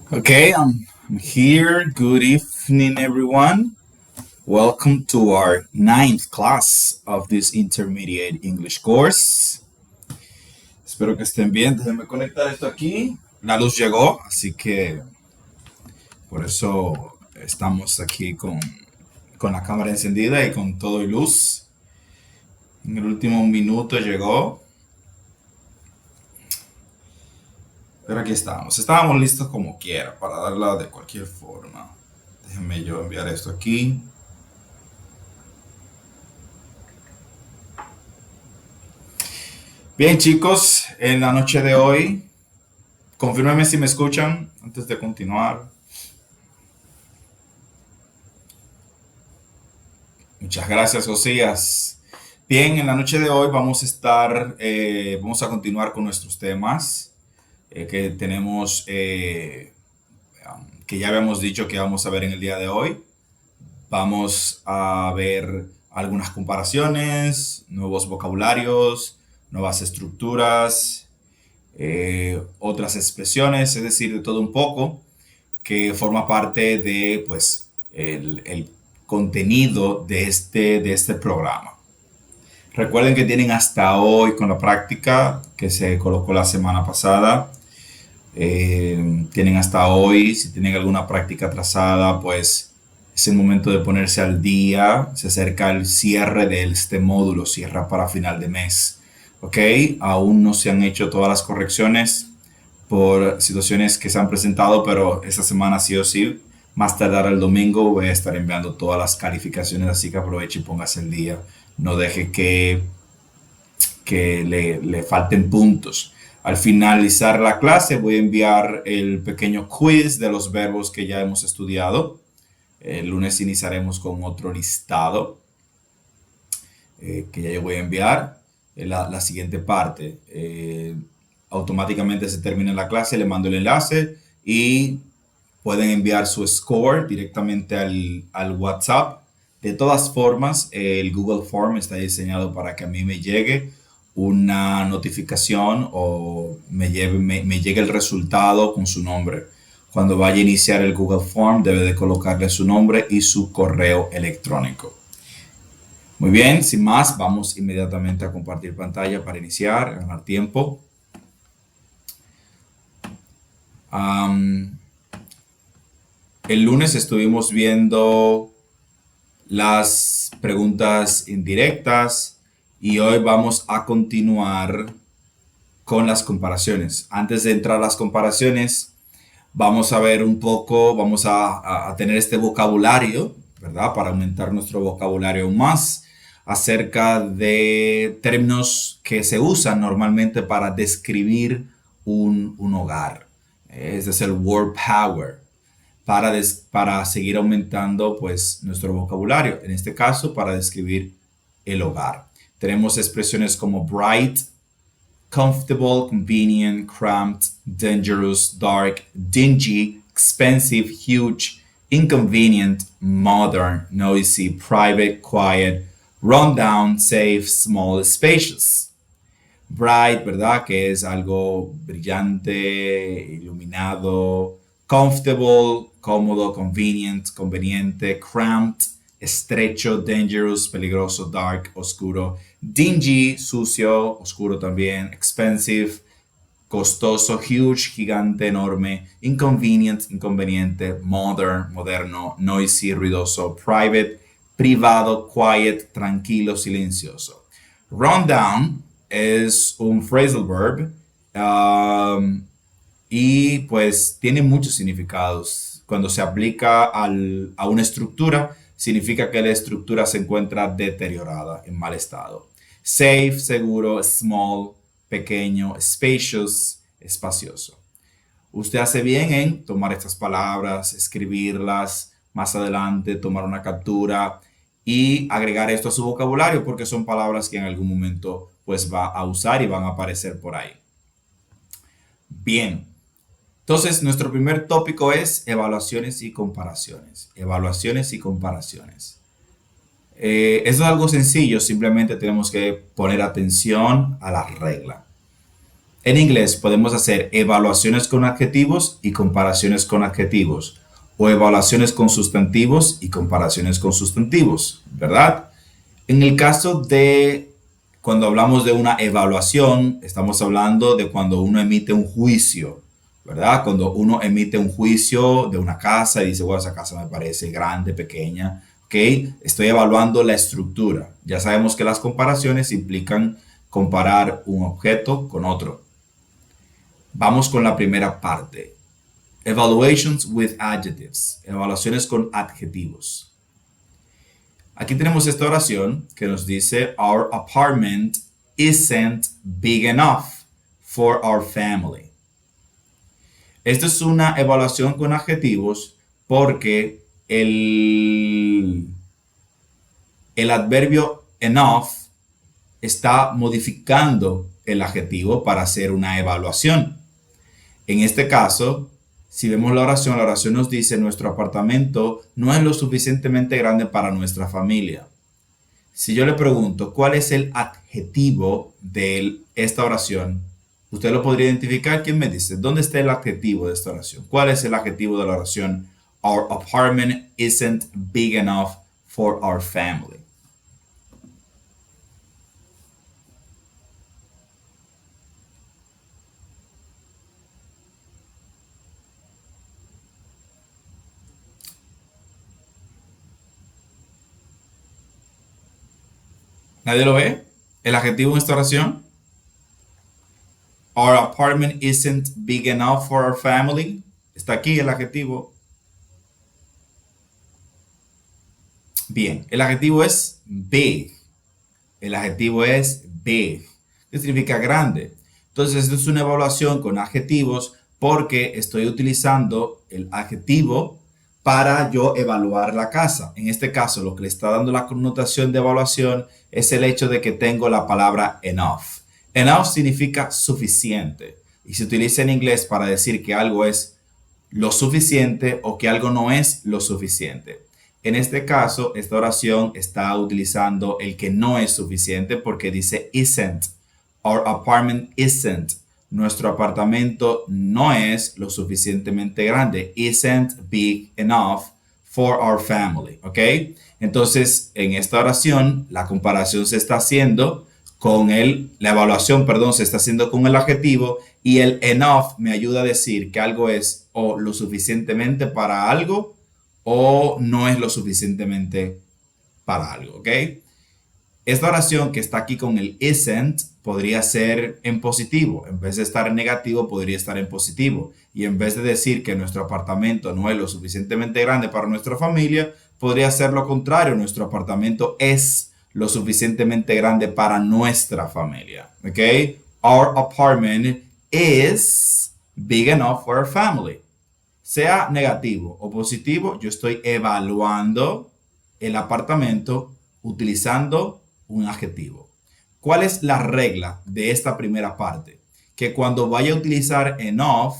Okay, I'm here. Good evening, everyone. Welcome to our ninth class of this intermediate English course. Espero que estén bien. Déjenme conectar esto aquí. La luz llegó, así que por eso estamos aquí con la cámara encendida y con todo y luz. En el último minuto llegó. Pero aquí estamos. Estábamos listos como quiera para darla de cualquier forma. Déjenme yo enviar esto aquí. Bien, chicos, en la noche de hoy, confírmenme si me escuchan antes de continuar. Muchas gracias, Josías. Bien, en la noche de hoy vamos a continuar con nuestros temas que tenemos, que ya habíamos dicho que vamos a ver en el día de hoy. Vamos a ver algunas comparaciones, nuevos vocabularios, nuevas estructuras, otras expresiones, es decir, de todo un poco, que forma parte de, pues, el contenido de este programa. Recuerden que tienen hasta hoy con la práctica que se colocó la semana pasada. Tienen hasta hoy, si tienen alguna práctica atrasada, pues es el momento de ponerse al día. Se acerca el cierre de este módulo, cierra para final de mes. ¿Ok? Aún no se han hecho todas las correcciones por situaciones que se han presentado, pero esta semana sí o sí, más tardar el domingo, voy a estar enviando todas las calificaciones, así que aproveche y póngase el día. No deje que le falten puntos. Al finalizar la clase voy a enviar el pequeño quiz de los verbos que ya hemos estudiado. El lunes iniciaremos con otro listado que ya yo voy a enviar. La siguiente parte. Automáticamente se termina la clase, le mando el enlace y pueden enviar su score directamente al WhatsApp. De todas formas, el Google Form está diseñado para que a mí me llegue una notificación o me llegue el resultado con su nombre. Cuando vaya a iniciar el Google Form, debe de colocarle su nombre y su correo electrónico. Muy bien, sin más, vamos inmediatamente a compartir pantalla para iniciar, ganar tiempo. El lunes estuvimos viendo las preguntas indirectas y hoy vamos a continuar con las comparaciones. Antes de entrar a las comparaciones, vamos a ver un poco, vamos a tener este vocabulario, ¿verdad? Para aumentar nuestro vocabulario aún más acerca de términos que se usan normalmente para describir un hogar. Ese es el word power. Para seguir aumentando pues nuestro vocabulario, en este caso para describir el hogar. Tenemos expresiones como bright, comfortable, convenient, cramped, dangerous, dark, dingy, expensive, huge, inconvenient, modern, noisy, private, quiet, rundown, safe, small, spacious. Bright, ¿verdad? Que es algo brillante, iluminado. Comfortable, cómodo, convenient, conveniente. Cramped, estrecho, dangerous, peligroso, dark, oscuro. Dingy, sucio, oscuro también. Expensive, costoso. Huge, gigante, enorme. Inconvenient, inconveniente. Modern, moderno. Noisy, ruidoso. Private, privado. Quiet, tranquilo, silencioso. Rundown es un phrasal verb y pues tiene muchos significados. Cuando se aplica a una estructura, significa que la estructura se encuentra deteriorada, en mal estado. Safe, seguro. Small, pequeño. Spacious, espacioso. Usted hace bien en tomar estas palabras, escribirlas, más adelante tomar una captura y agregar esto a su vocabulario porque son palabras que en algún momento pues va a usar y van a aparecer por ahí. Bien, entonces nuestro primer tópico es evaluaciones y comparaciones. Evaluaciones y comparaciones. Eso es algo sencillo, simplemente tenemos que poner atención a la regla. En inglés podemos hacer evaluaciones con adjetivos y comparaciones con adjetivos, o evaluaciones con sustantivos y comparaciones con sustantivos, ¿verdad? En el caso de cuando hablamos de una evaluación, estamos hablando de cuando uno emite un juicio, ¿verdad? Cuando uno emite un juicio de una casa y dice, bueno, esa casa me parece grande, pequeña, ¿ok? Estoy evaluando la estructura. Ya sabemos que las comparaciones implican comparar un objeto con otro. Vamos con la primera parte. Evaluations with adjectives. Evaluaciones con adjetivos. Aquí tenemos esta oración que nos dice, Our apartment isn't big enough for our family. Esta es una evaluación con adjetivos porque el adverbio enough está modificando el adjetivo para hacer una evaluación. En este caso, si vemos la oración nos dice nuestro apartamento no es lo suficientemente grande para nuestra familia. Si yo le pregunto cuál es el adjetivo de esta oración, usted lo podría identificar. ¿Quién me dice? ¿Dónde está el adjetivo de esta oración? ¿Cuál es el adjetivo de la oración? Our apartment isn't big enough for our family. ¿Nadie lo ve? ¿El adjetivo en esta oración? Our apartment isn't big enough for our family. Está aquí el adjetivo. Bien, el adjetivo es big. El adjetivo es big, que significa grande. Entonces, esto es una evaluación con adjetivos porque estoy utilizando el adjetivo para yo evaluar la casa. En este caso, lo que le está dando la connotación de evaluación es el hecho de que tengo la palabra enough. Enough significa suficiente y se utiliza en inglés para decir que algo es lo suficiente o que algo no es lo suficiente. En este caso, esta oración está utilizando el que no es suficiente porque dice isn't. Our apartment isn't. Nuestro apartamento no es lo suficientemente grande. Isn't big enough for our family. ¿Ok? Entonces, en esta oración, la comparación se está haciendo con la evaluación, perdón, se está haciendo con el adjetivo y el enough me ayuda a decir que algo es o lo suficientemente para algo o no es lo suficientemente para algo, ¿ok? Esta oración que está aquí con el isn't podría ser en positivo. En vez de estar en negativo, podría estar en positivo. Y en vez de decir que nuestro apartamento no es lo suficientemente grande para nuestra familia, podría ser lo contrario. Nuestro apartamento es lo suficientemente grande para nuestra familia, ¿ok? Our apartment is big enough for our family. Sea negativo o positivo, yo estoy evaluando el apartamento utilizando un adjetivo. ¿Cuál es la regla de esta primera parte? Que cuando vaya a utilizar enough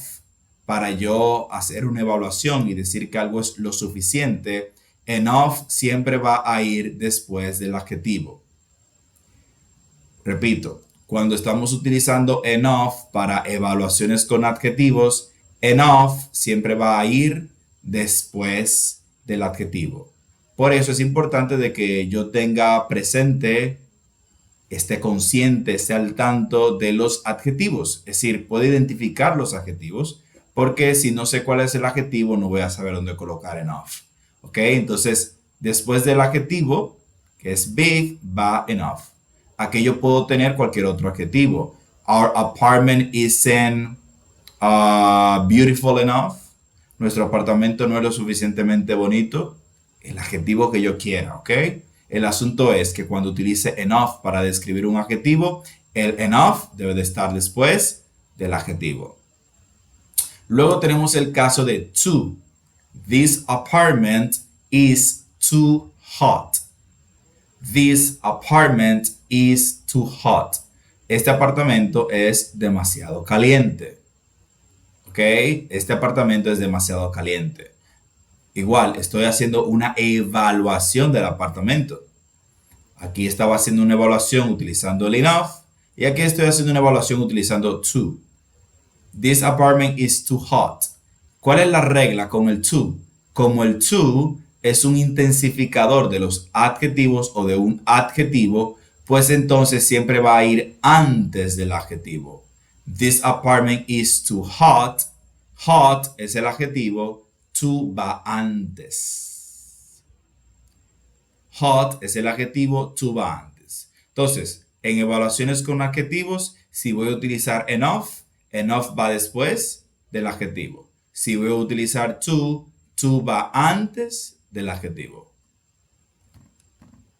para yo hacer una evaluación y decir que algo es lo suficiente, enough siempre va a ir después del adjetivo. Repito, cuando estamos utilizando enough para evaluaciones con adjetivos, enough siempre va a ir después del adjetivo. Por eso es importante de que yo tenga presente, esté consciente, esté al tanto de los adjetivos. Es decir, puedo identificar los adjetivos porque si no sé cuál es el adjetivo no voy a saber dónde colocar enough. ¿Ok? Entonces, después del adjetivo, que es big, va enough. Aquí yo puedo tener cualquier otro adjetivo. Our apartment isn't beautiful enough. Nuestro apartamento no es lo suficientemente bonito. El adjetivo que yo quiera, ¿ok? El asunto es que cuando utilice enough para describir un adjetivo, el enough debe de estar después del adjetivo. Luego tenemos el caso de too. This apartment is too hot. This apartment is too hot. Este apartamento es demasiado caliente. ¿Ok? Este apartamento es demasiado caliente. Igual, estoy haciendo una evaluación del apartamento. Aquí estaba haciendo una evaluación utilizando el enough Y aquí estoy haciendo una evaluación utilizando to. This apartment is too hot. ¿Cuál es la regla con el to? Como el to es un intensificador de los adjetivos o de un adjetivo, pues entonces siempre va a ir antes del adjetivo. This apartment is too hot. Hot es el adjetivo, to va antes. Hot es el adjetivo, to va antes. Entonces, en evaluaciones con adjetivos, si voy a utilizar enough, enough va después del adjetivo. Si voy a utilizar to va antes del adjetivo.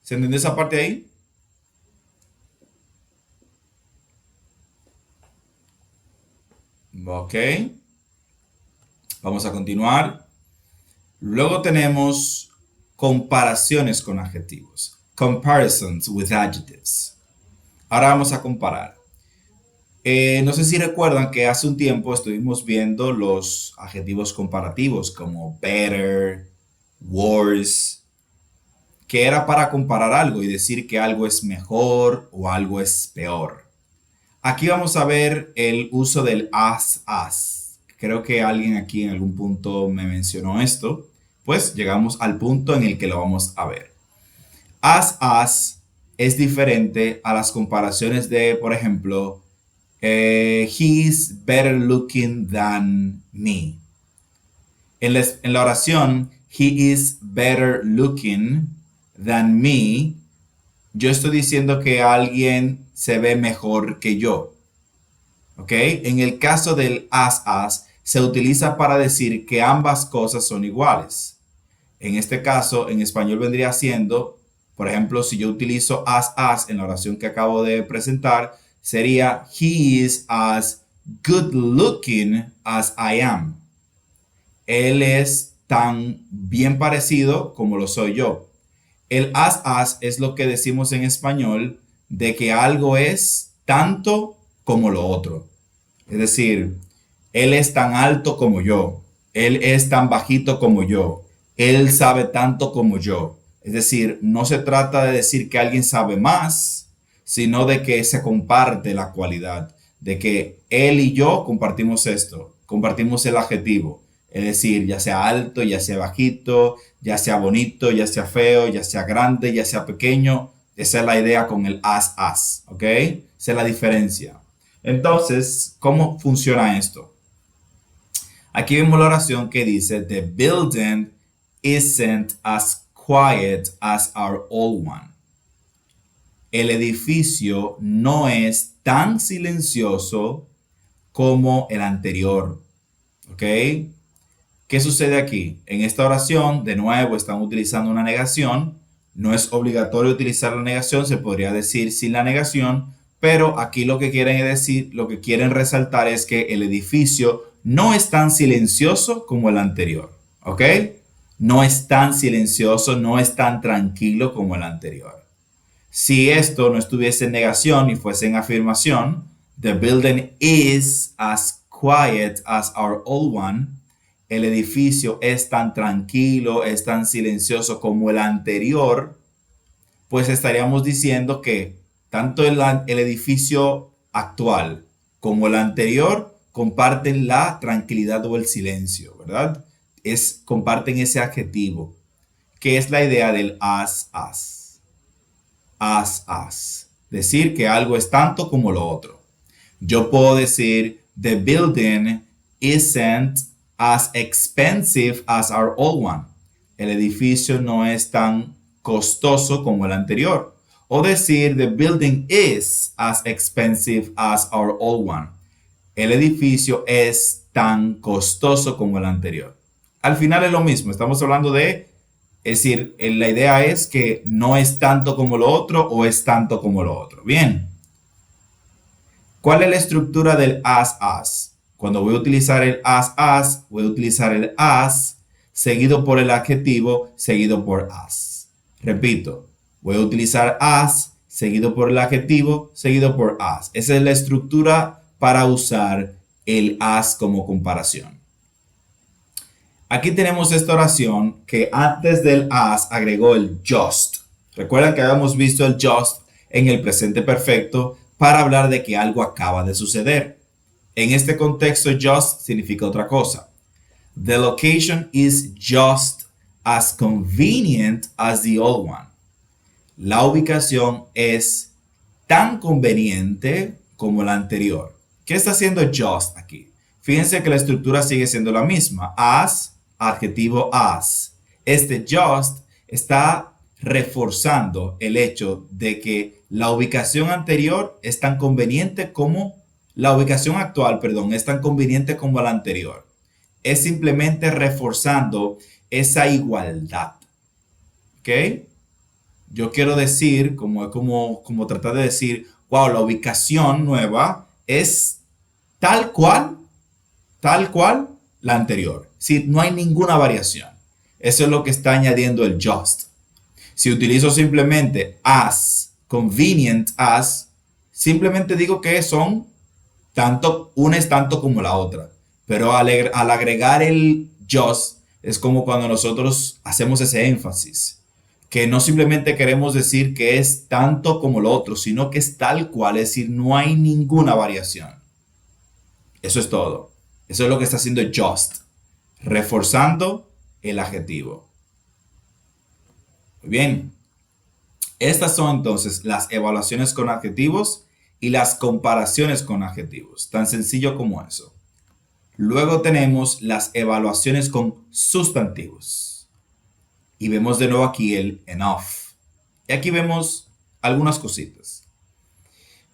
¿Se entendió esa parte ahí? Ok. Vamos a continuar. Luego tenemos comparaciones con adjetivos. Comparisons with adjectives. Ahora vamos a comparar. No sé si recuerdan que hace un tiempo estuvimos viendo los adjetivos comparativos como better, worse, que era para comparar algo y decir que algo es mejor o algo es peor. Aquí vamos a ver el uso del as. Creo que alguien aquí en algún punto me mencionó esto. Pues llegamos al punto en el que lo vamos a ver. As es diferente a las comparaciones de, por ejemplo, he's better looking than me. En la oración, he is better looking than me, yo estoy diciendo que alguien se ve mejor que yo. ¿Ok? En el caso del as, se utiliza para decir que ambas cosas son iguales. En este caso, en español vendría siendo, por ejemplo, si yo utilizo as en la oración que acabo de presentar, sería he is as good looking as I am. Él es tan bien parecido como lo soy yo. El as es lo que decimos en español de que algo es tanto como lo otro. Es decir, él es tan alto como yo. Él es tan bajito como yo. Él sabe tanto como yo. Es decir, no se trata de decir que alguien sabe más, sino de que se comparte la cualidad. De que él y yo compartimos esto. Compartimos el adjetivo. Es decir, ya sea alto, ya sea bajito, ya sea bonito, ya sea feo, ya sea grande, ya sea pequeño. Esa es la idea con el as, ¿ok? Esa es la diferencia. Entonces, ¿cómo funciona esto? Aquí vemos la oración que dice, the building isn't as quiet as our old one. El edificio no es tan silencioso como el anterior. ¿Ok? ¿Qué sucede aquí? En esta oración, de nuevo, están utilizando una negación. No es obligatorio utilizar la negación, se podría decir sin la negación, pero aquí lo que quieren decir, lo que quieren resaltar es que el edificio no es tan silencioso como el anterior. ¿Ok? No es tan silencioso, no es tan tranquilo como el anterior. Si esto no estuviese en negación y fuese en afirmación, the building is as quiet as our old one. El edificio es tan tranquilo, es tan silencioso como el anterior, pues estaríamos diciendo que tanto el edificio actual como el anterior comparten la tranquilidad o el silencio, ¿verdad? Comparten ese adjetivo, que es la idea del as. Decir que algo es tanto como lo otro. Yo puedo decir, the building isn't as expensive as our old one. El edificio no es tan costoso como el anterior. O decir, the building is as expensive as our old one. El edificio es tan costoso como el anterior. Al final es lo mismo, estamos hablando de, es decir, la idea es que no es tanto como lo otro o es tanto como lo otro. Bien. ¿Cuál es la estructura del as? Cuando voy a utilizar el as, voy a utilizar el as seguido por el adjetivo, seguido por as. Repito, voy a utilizar as seguido por el adjetivo, seguido por as. Esa es la estructura para usar el as como comparación. Aquí tenemos esta oración que antes del as agregó el just. Recuerdan que habíamos visto el just en el presente perfecto para hablar de que algo acaba de suceder. En este contexto, just significa otra cosa. The location is just as convenient as the old one. La ubicación es tan conveniente como la anterior. ¿Qué está haciendo just aquí? Fíjense que la estructura sigue siendo la misma. As, adjetivo as. Este just está reforzando el hecho de que la ubicación anterior es tan conveniente como la ubicación actual, perdón, es tan conveniente como la anterior. Es simplemente reforzando esa igualdad. ¿Ok? Yo quiero decir, como tratar de decir, wow, la ubicación nueva es tal cual la anterior. Sí, no hay ninguna variación. Eso es lo que está añadiendo el just. Si utilizo simplemente as, convenient as, simplemente digo que son tanto, una es tanto como la otra. Pero al agregar el just, es como cuando nosotros hacemos ese énfasis. Que no simplemente queremos decir que es tanto como lo otro, sino que es tal cual, es decir, no hay ninguna variación. Eso es todo. Eso es lo que está haciendo just, reforzando el adjetivo. Muy bien. Estas son entonces las evaluaciones con adjetivos y las comparaciones con adjetivos. Tan sencillo como eso. Luego tenemos las evaluaciones con sustantivos. Y vemos de nuevo aquí el enough. Y aquí vemos algunas cositas.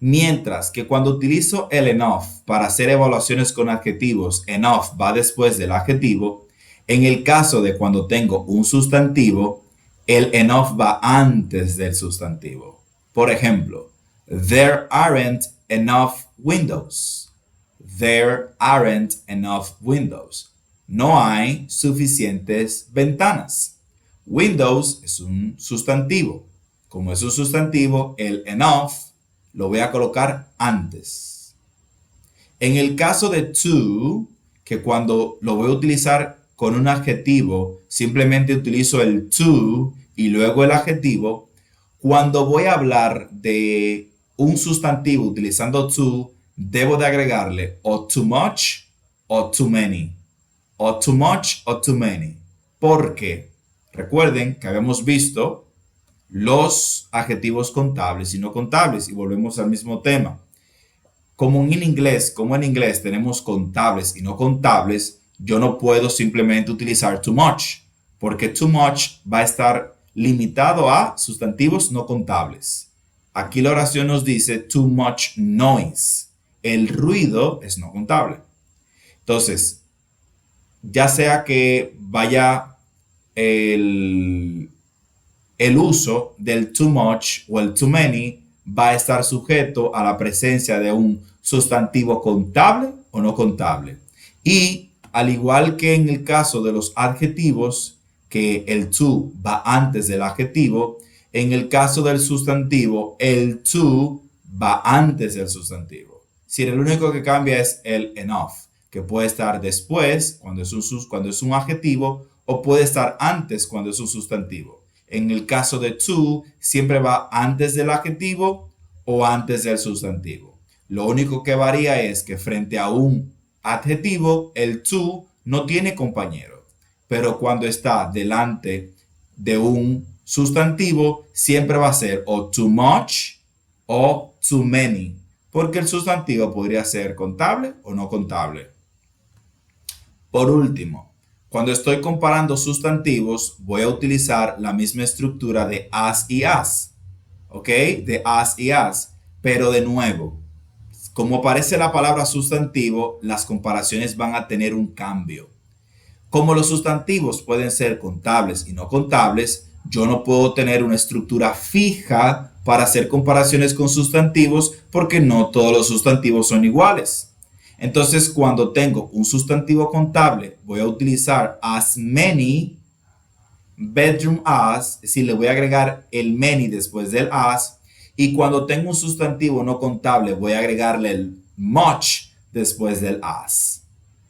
Mientras que cuando utilizo el enough para hacer evaluaciones con adjetivos, enough va después del adjetivo. En el caso de cuando tengo un sustantivo, el enough va antes del sustantivo. Por ejemplo, there aren't enough windows. There aren't enough windows. No hay suficientes ventanas. Windows es un sustantivo. Como es un sustantivo, el enough lo voy a colocar antes. En el caso de to, que cuando lo voy a utilizar con un adjetivo, simplemente utilizo el to y luego el adjetivo. Cuando voy a hablar de un sustantivo utilizando to, debo de agregarle o too much o too many. O too much o too many. Porque recuerden que habíamos visto los adjetivos contables y no contables y volvemos al mismo tema. Como en inglés tenemos contables y no contables, yo no puedo simplemente utilizar too much, porque too much va a estar limitado a sustantivos no contables. Aquí la oración nos dice too much noise. El ruido es no contable. Entonces, ya sea que vaya el uso del too much o el too many va a estar sujeto a la presencia de un sustantivo contable o no contable. Y al igual que en el caso de los adjetivos, que el to va antes del adjetivo, en el caso del sustantivo, el to va antes del sustantivo. Si el único que cambia es el enough, que puede estar después cuando es un adjetivo o puede estar antes cuando es un sustantivo. En el caso de to, siempre va antes del adjetivo o antes del sustantivo. Lo único que varía es que frente a un adjetivo, el to no tiene compañero. Pero cuando está delante de un sustantivo, siempre va a ser o too much o too many. Porque el sustantivo podría ser contable o no contable. Por último, cuando estoy comparando sustantivos, voy a utilizar la misma estructura de as y as. ¿Ok? De as y as. Pero de nuevo, como aparece la palabra sustantivo, las comparaciones van a tener un cambio. Como los sustantivos pueden ser contables y no contables, yo no puedo tener una estructura fija para hacer comparaciones con sustantivos porque no todos los sustantivos son iguales. Entonces, cuando tengo un sustantivo contable, voy a utilizar as many bedroom as, es decir, le voy a agregar el many después del as. Y cuando tengo un sustantivo no contable, voy a agregarle el much después del as.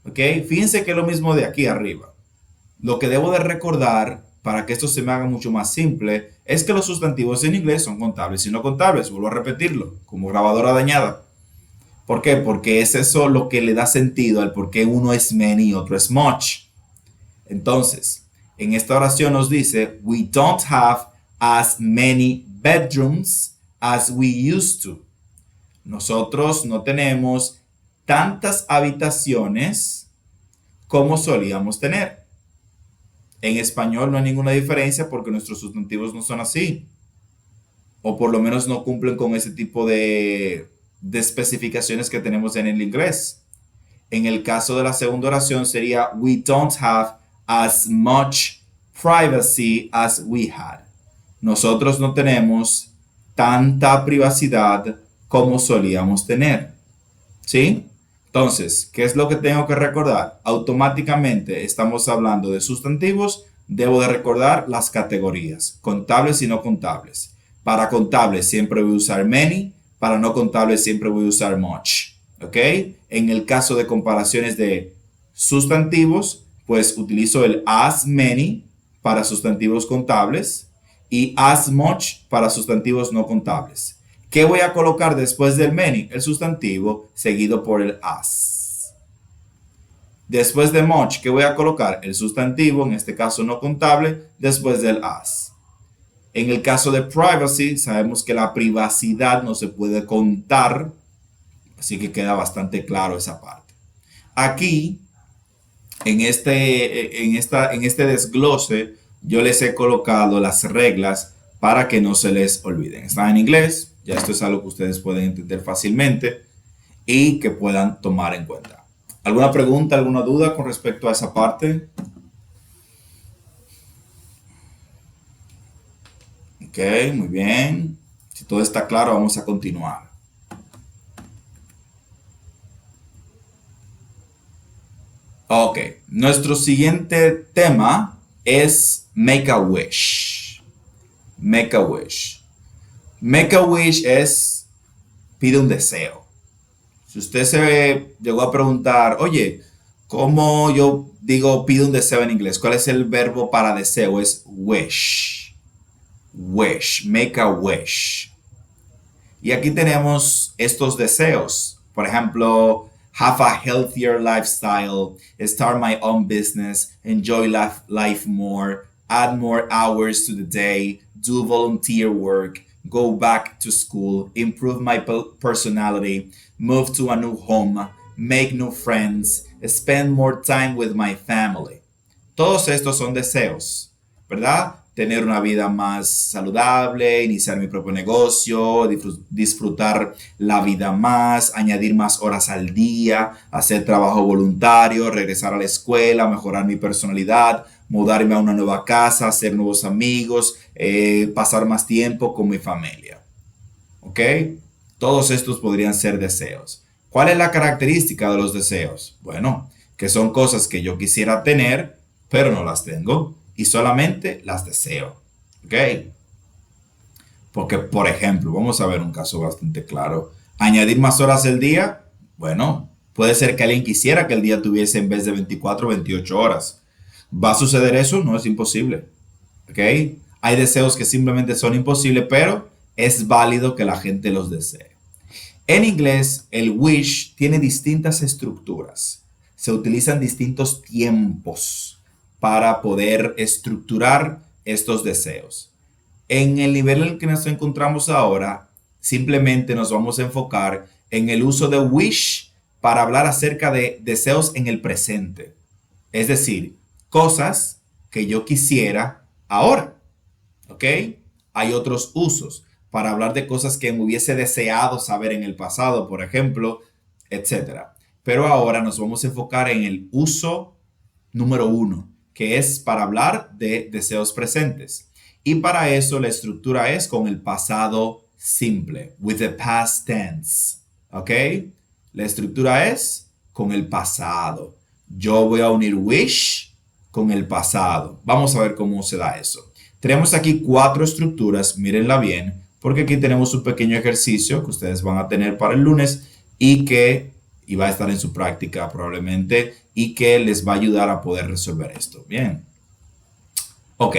¿Ok? Fíjense que es lo mismo de aquí arriba. Lo que debo de recordar para que esto se me haga mucho más simple, es que los sustantivos en inglés son contables y no contables. Vuelvo a repetirlo, como grabadora dañada. ¿Por qué? Porque es eso lo que le da sentido al por qué uno es many y otro es much. Entonces, en esta oración nos dice, we don't have as many bedrooms as we used to. Nosotros no tenemos tantas habitaciones como solíamos tener. En español no hay ninguna diferencia porque nuestros sustantivos no son así. O por lo menos no cumplen con ese tipo de especificaciones que tenemos en el inglés. En el caso de la segunda oración sería we don't have as much privacy as we had. Nosotros no tenemos tanta privacidad como solíamos tener. ¿Sí? Entonces, ¿qué es lo que tengo que recordar? Automáticamente estamos hablando de sustantivos, debo de recordar las categorías, contables y no contables. Para contables siempre voy a usar many, para no contables siempre voy a usar much. ¿Ok? En el caso de comparaciones de sustantivos, pues utilizo el as many para sustantivos contables y as much para sustantivos no contables. ¿Qué voy a colocar después del many? El sustantivo seguido por el as. Después de much, ¿qué voy a colocar? El sustantivo, en este caso no contable, después del as. En el caso de privacy, sabemos que la privacidad no se puede contar, así que queda bastante claro esa parte. Aquí, en este desglose, yo les he colocado las reglas para que no se les olviden. Está en inglés, ya esto es algo que ustedes pueden entender fácilmente y que puedan tomar en cuenta. ¿Alguna pregunta, alguna duda con respecto a esa parte? Ok, muy bien. Si todo está claro, vamos a continuar. Ok, nuestro siguiente tema es Make a Wish. Make a Wish. Make a Wish es pide un deseo. Si usted se llegó a preguntar, oye, ¿cómo yo digo pide un deseo en inglés? ¿Cuál es el verbo para deseo? Es wish. Wish. Make a wish. Y aquí tenemos estos deseos. Por ejemplo, have a healthier lifestyle, start my own business, enjoy life more, add more hours to the day, do volunteer work, go back to school, improve my personality, move to a new home, make new friends, spend more time with my family. Todos estos son deseos, ¿verdad? Tener una vida más saludable, iniciar mi propio negocio, disfrutar la vida más, añadir más horas al día, hacer trabajo voluntario, regresar a la escuela, mejorar mi personalidad, mudarme a una nueva casa, hacer nuevos amigos, pasar más tiempo con mi familia. ¿Ok? Todos estos podrían ser deseos. ¿Cuál es la característica de los deseos? Bueno, que son cosas que yo quisiera tener, pero no las tengo. Y solamente las deseo. ¿Ok? Porque, por ejemplo, vamos a ver un caso bastante claro. Añadir más horas al día. Bueno, puede ser que alguien quisiera que el día tuviese en vez de 24 28 horas. ¿Va a suceder eso? No, es imposible. ¿Ok? Hay deseos que simplemente son imposibles, pero es válido que la gente los desee. En inglés, el wish tiene distintas estructuras. Se utilizan distintos tiempos para poder estructurar estos deseos. En el nivel en el que nos encontramos ahora, simplemente nos vamos a enfocar en el uso de wish para hablar acerca de deseos en el presente. Es decir, cosas que yo quisiera ahora. ¿Ok? Hay otros usos para hablar de cosas que me hubiese deseado saber en el pasado, por ejemplo, etc. Pero ahora nos vamos a enfocar en el uso número 1, que es para hablar de deseos presentes. Y para eso la estructura es con el pasado simple, with the past tense. ¿Ok? La estructura es con el pasado. Yo voy a unir wish con el pasado. Vamos a ver cómo se da eso. Tenemos aquí 4 estructuras, mírenla bien, porque aquí tenemos un pequeño ejercicio que ustedes van a tener para el lunes y va a estar en su práctica probablemente y que les va a ayudar a poder resolver esto. Bien. Ok,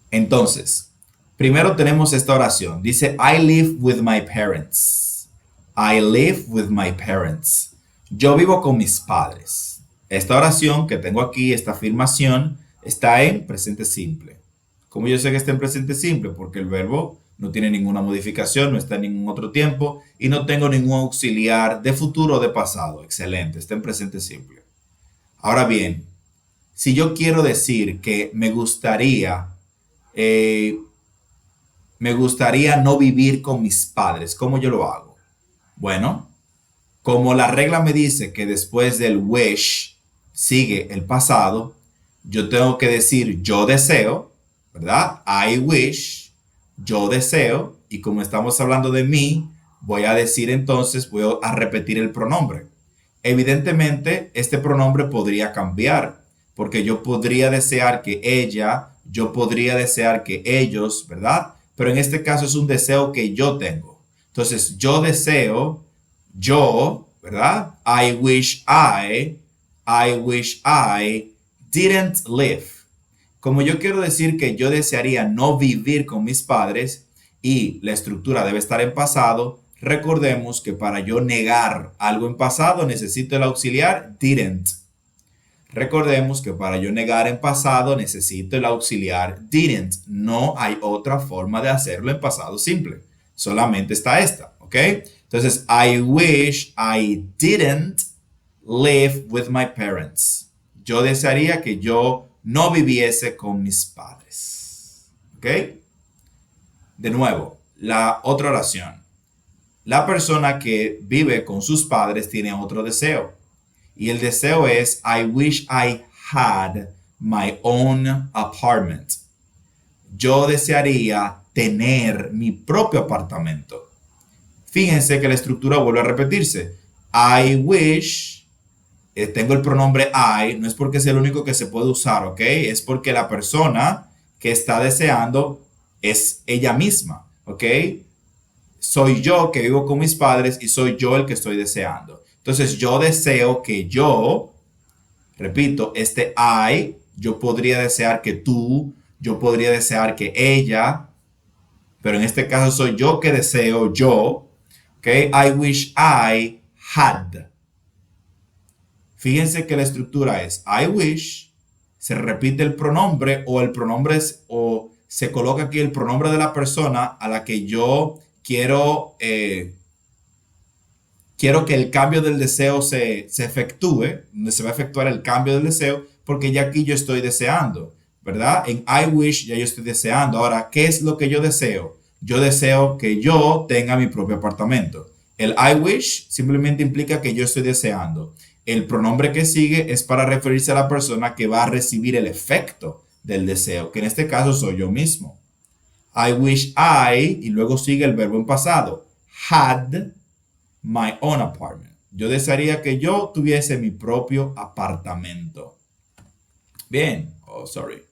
entonces, primero tenemos esta oración. Dice, I live with my parents. I live with my parents. Yo vivo con mis padres. Esta oración que tengo aquí, esta afirmación, está en presente simple. ¿Cómo yo sé que está en presente simple? Porque el verbo no tiene ninguna modificación, no está en ningún otro tiempo y no tengo ningún auxiliar de futuro o de pasado. Excelente, está en presente simple. Ahora bien, si yo quiero decir que eh, me gustaría no vivir con mis padres, ¿cómo yo lo hago? Bueno, como la regla me dice que después del wish sigue el pasado, yo tengo que decir yo deseo, ¿verdad? I wish, yo deseo, y como estamos hablando de mí, voy a decir entonces, voy a repetir el pronombre. Evidentemente, este pronombre podría cambiar, porque yo podría desear que ella, yo podría desear que ellos, ¿verdad? Pero en este caso es un deseo que yo tengo. Entonces, yo deseo, yo, ¿verdad? I wish I didn't live. Como yo quiero decir que yo desearía no vivir con mis padres y la estructura debe estar en pasado, recordemos que para yo negar algo en pasado necesito el auxiliar didn't. Recordemos que para yo negar en pasado necesito el auxiliar didn't. No hay otra forma de hacerlo en pasado simple. Solamente está esta, ¿ok? Entonces, I wish I didn't live with my parents. Yo desearía que yo no viviese con mis padres. ¿Ok? De nuevo, la otra oración. La persona que vive con sus padres tiene otro deseo. Y el deseo es, I wish I had my own apartment. Yo desearía tener mi propio apartamento. Fíjense que la estructura vuelve a repetirse. I wish, tengo el pronombre I, no es porque es el único que se puede usar, ¿ok? Es porque la persona que está deseando es ella misma, ¿ok? Soy yo que vivo con mis padres y soy yo el que estoy deseando. Entonces yo deseo que yo, repito, este I, yo podría desear que tú, yo podría desear que ella, pero en este caso soy yo que deseo yo, ¿ok? I wish I had. Fíjense que la estructura es I wish, se repite el pronombre o el pronombre es, o se coloca aquí el pronombre de la persona a la que yo quiero que el cambio del deseo se efectúe, donde se va a efectuar el cambio del deseo, porque ya aquí yo estoy deseando, ¿verdad? En I wish ya yo estoy deseando. Ahora, ¿qué es lo que yo deseo? Yo deseo que yo tenga mi propio apartamento. El I wish simplemente implica que yo estoy deseando. El pronombre que sigue es para referirse a la persona que va a recibir el efecto del deseo, que en este caso soy yo mismo. I wish I, y luego sigue el verbo en pasado, had my own apartment. Yo desearía que yo tuviese mi propio apartamento. Bien. Oh, sorry.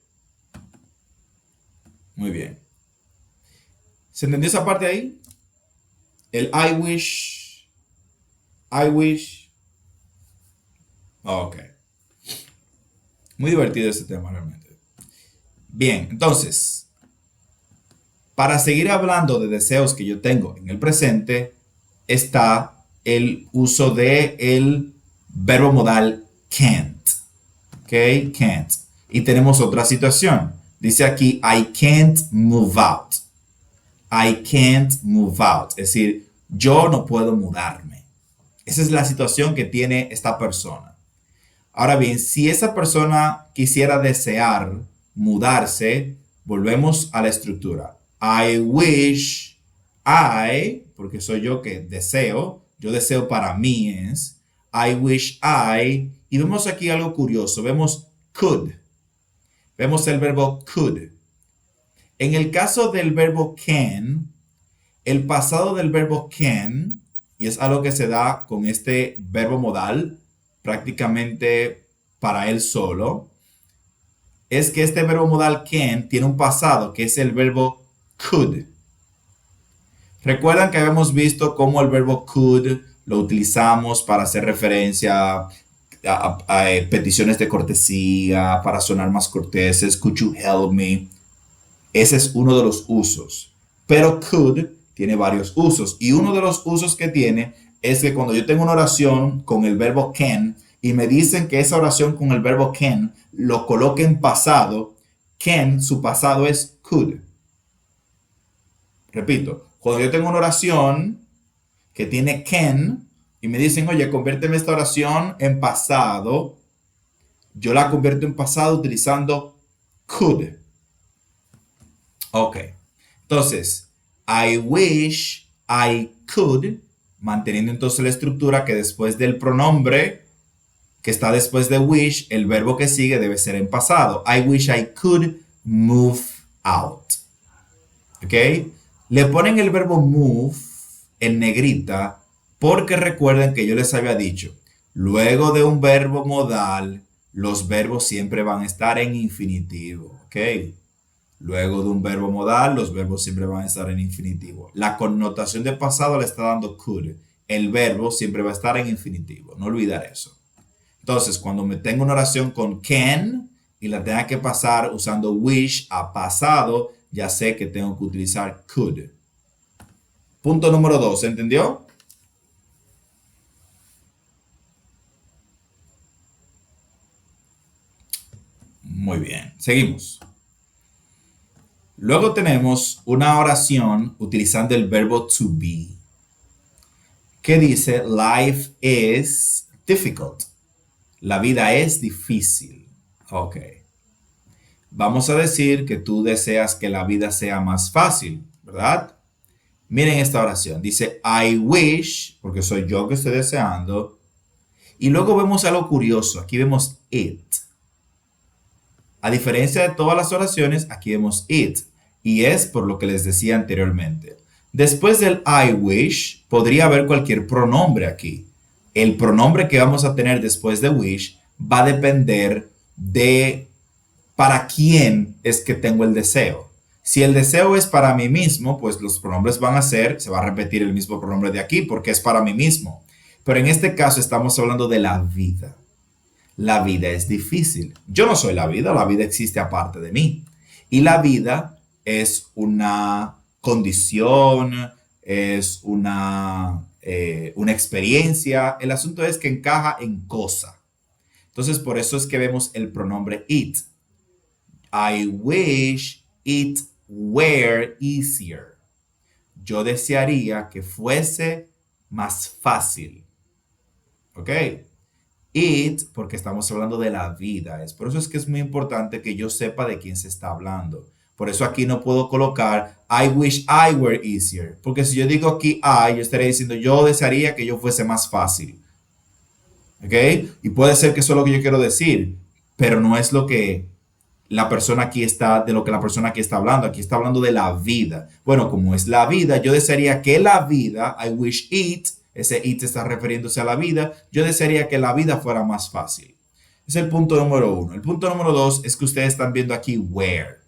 Muy bien. ¿Se entendió esa parte ahí? El I wish. I wish. Ok. Muy divertido este tema realmente. Bien, entonces, para seguir hablando de deseos que yo tengo en el presente, está el uso de el verbo modal can't. ¿Ok? Can't. Y tenemos otra situación. Dice aquí, I can't move out. I can't move out. Es decir, yo no puedo mudarme. Esa es la situación que tiene esta persona. Ahora bien, si esa persona quisiera desear mudarse, volvemos a la estructura. I wish I, porque soy yo que deseo, yo deseo para mí es, I wish I, y vemos aquí algo curioso, vemos could, vemos el verbo could. En el caso del verbo can, el pasado del verbo can, y es algo que se da con este verbo modal, prácticamente para él solo, es que este verbo modal can tiene un pasado que es el verbo could. Recuerdan que habíamos visto cómo el verbo could lo utilizamos para hacer referencia peticiones de cortesía, para sonar más corteses. Could you help me? Ese es uno de los usos. Pero could tiene varios usos. Y uno de los usos que tiene es que cuando yo tengo una oración con el verbo can y me dicen que esa oración con el verbo can lo coloque en pasado, can, su pasado es could. Repito, cuando yo tengo una oración que tiene can y me dicen, oye, conviérteme esta oración en pasado, yo la convierto en pasado utilizando could. Ok. Entonces, I wish I could, manteniendo entonces la estructura que después del pronombre que está después de wish, el verbo que sigue debe ser en pasado. I wish I could move out. ¿Ok? Le ponen el verbo move en negrita porque recuerden que yo les había dicho, luego de un verbo modal, los verbos siempre van a estar en infinitivo. ¿Ok? Luego de un verbo modal, los verbos siempre van a estar en infinitivo. La connotación de pasado le está dando could. El verbo siempre va a estar en infinitivo. No olvidar eso. Entonces, cuando me tengo una oración con can y la tenga que pasar usando wish a pasado, ya sé que tengo que utilizar could. Punto número 2, ¿entendió? Muy bien, seguimos. Luego tenemos una oración utilizando el verbo to be, que dice, life is difficult. La vida es difícil. Ok. Vamos a decir que tú deseas que la vida sea más fácil, ¿verdad? Miren esta oración. Dice, I wish, porque soy yo que estoy deseando. Y luego vemos algo curioso. Aquí vemos it. A diferencia de todas las oraciones, aquí vemos it. Y es por lo que les decía anteriormente. Después del I wish, podría haber cualquier pronombre aquí. El pronombre que vamos a tener después de wish va a depender de para quién es que tengo el deseo. Si el deseo es para mí mismo, pues los pronombres van a ser, se va a repetir el mismo pronombre de aquí porque es para mí mismo. Pero en este caso estamos hablando de la vida. La vida es difícil. Yo no soy la vida existe aparte de mí. Y la vida es una condición, es una experiencia. El asunto es que encaja en cosa. Entonces, por eso es que vemos el pronombre it. I wish it were easier. Yo desearía que fuese más fácil. ¿Ok? It, porque estamos hablando de la vida. Por eso es que es muy importante que yo sepa de quién se está hablando. Por eso aquí no puedo colocar I wish I were easier. Porque si yo digo aquí I, yo estaría diciendo yo desearía que yo fuese más fácil. ¿Ok? Y puede ser que eso es lo que yo quiero decir. Pero no es lo que la persona aquí está, de lo que la persona aquí está hablando. Aquí está hablando de la vida. Bueno, como es la vida, yo desearía que la vida, I wish it, ese it está refiriéndose a la vida, yo desearía que la vida fuera más fácil. Es el punto número 1. El punto número 2 es que ustedes están viendo aquí where.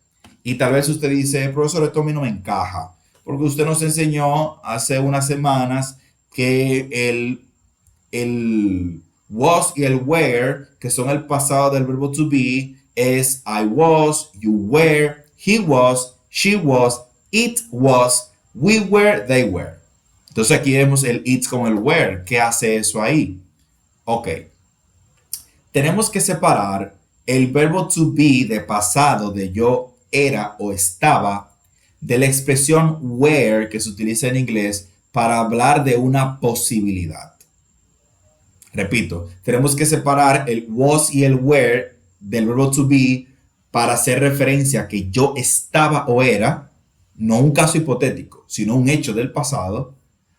Y tal vez usted dice, profesor, esto a mí no me encaja. Porque usted nos enseñó hace unas semanas que el was y el were, que son el pasado del verbo to be, es I was, you were, he was, she was, it was, we were, they were. Entonces aquí vemos el it con el were. ¿Qué hace eso ahí? Ok. Tenemos que separar el verbo to be de pasado, de yo era o estaba, de la expresión were que se utiliza en inglés para hablar de una posibilidad. Repito, tenemos que separar el was y el were del verbo to be para hacer referencia a que yo estaba o era, no un caso hipotético, sino un hecho del pasado,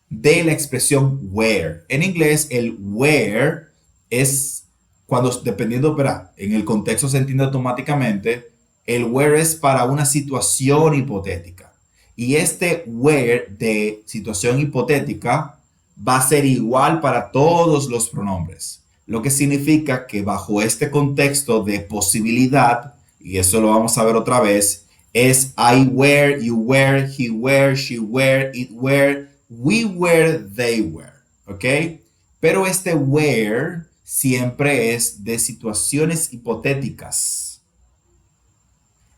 de la expresión were. En inglés, el were es cuando, dependiendo, ¿verdad? En el contexto se entiende automáticamente, el were es para una situación hipotética. Y este were de situación hipotética va a ser igual para todos los pronombres. Lo que significa que bajo este contexto de posibilidad, y eso lo vamos a ver otra vez, es I were, you were, he were, she were, it were, we were, they were. ¿Ok? Pero este were siempre es de situaciones hipotéticas.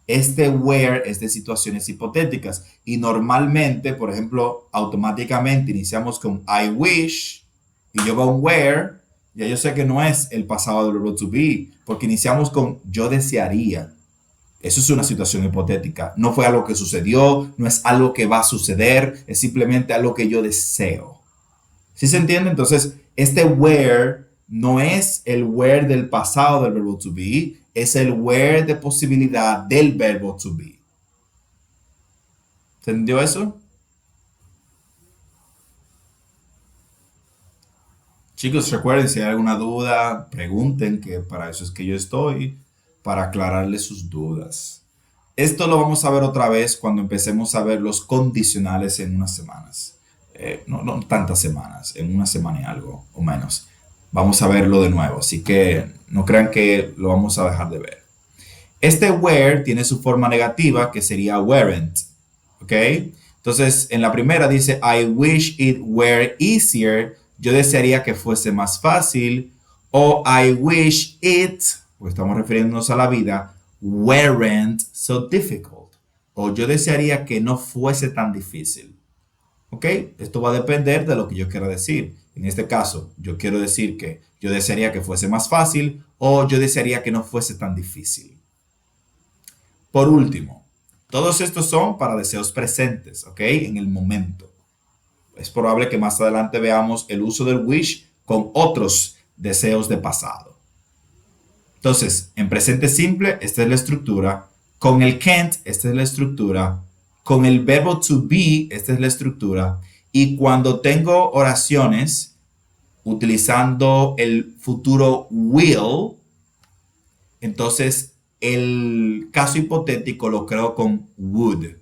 Este where es de situaciones hipotéticas. Y normalmente, por ejemplo, automáticamente iniciamos con I wish y yo veo un where. Ya yo sé que no es el pasado del verbo to be, porque iniciamos con yo desearía. Eso es una situación hipotética. No fue algo que sucedió, no es algo que va a suceder, es simplemente algo que yo deseo. ¿Sí se entiende? Entonces, este where no es el where del pasado del verbo to be, es el where de posibilidad del verbo to be. ¿Se entendió eso? Chicos, recuerden, si hay alguna duda, pregunten, que para eso es que yo estoy, para aclararles sus dudas. Esto lo vamos a ver otra vez cuando empecemos a ver los condicionales en unas semanas. No tantas semanas, en una semana y algo o menos. Vamos a verlo de nuevo, así que no crean que lo vamos a dejar de ver. Este where tiene su forma negativa, que sería weren't, ¿ok? Entonces, en la primera dice, I wish it were easier. Yo desearía que fuese más fácil. O I wish it, pues estamos refiriéndonos a la vida, weren't so difficult. O yo desearía que no fuese tan difícil. ¿Ok? Esto va a depender de lo que yo quiera decir. En este caso, yo quiero decir que yo desearía que fuese más fácil o yo desearía que no fuese tan difícil. Por último, todos estos son para deseos presentes, ¿ok? En el momento. Es probable que más adelante veamos el uso del wish con otros deseos de pasado. Entonces, en presente simple, esta es la estructura. Con el can't, esta es la estructura. Con el verbo to be, esta es la estructura. Y cuando tengo oraciones utilizando el futuro will, entonces el caso hipotético lo creo con would.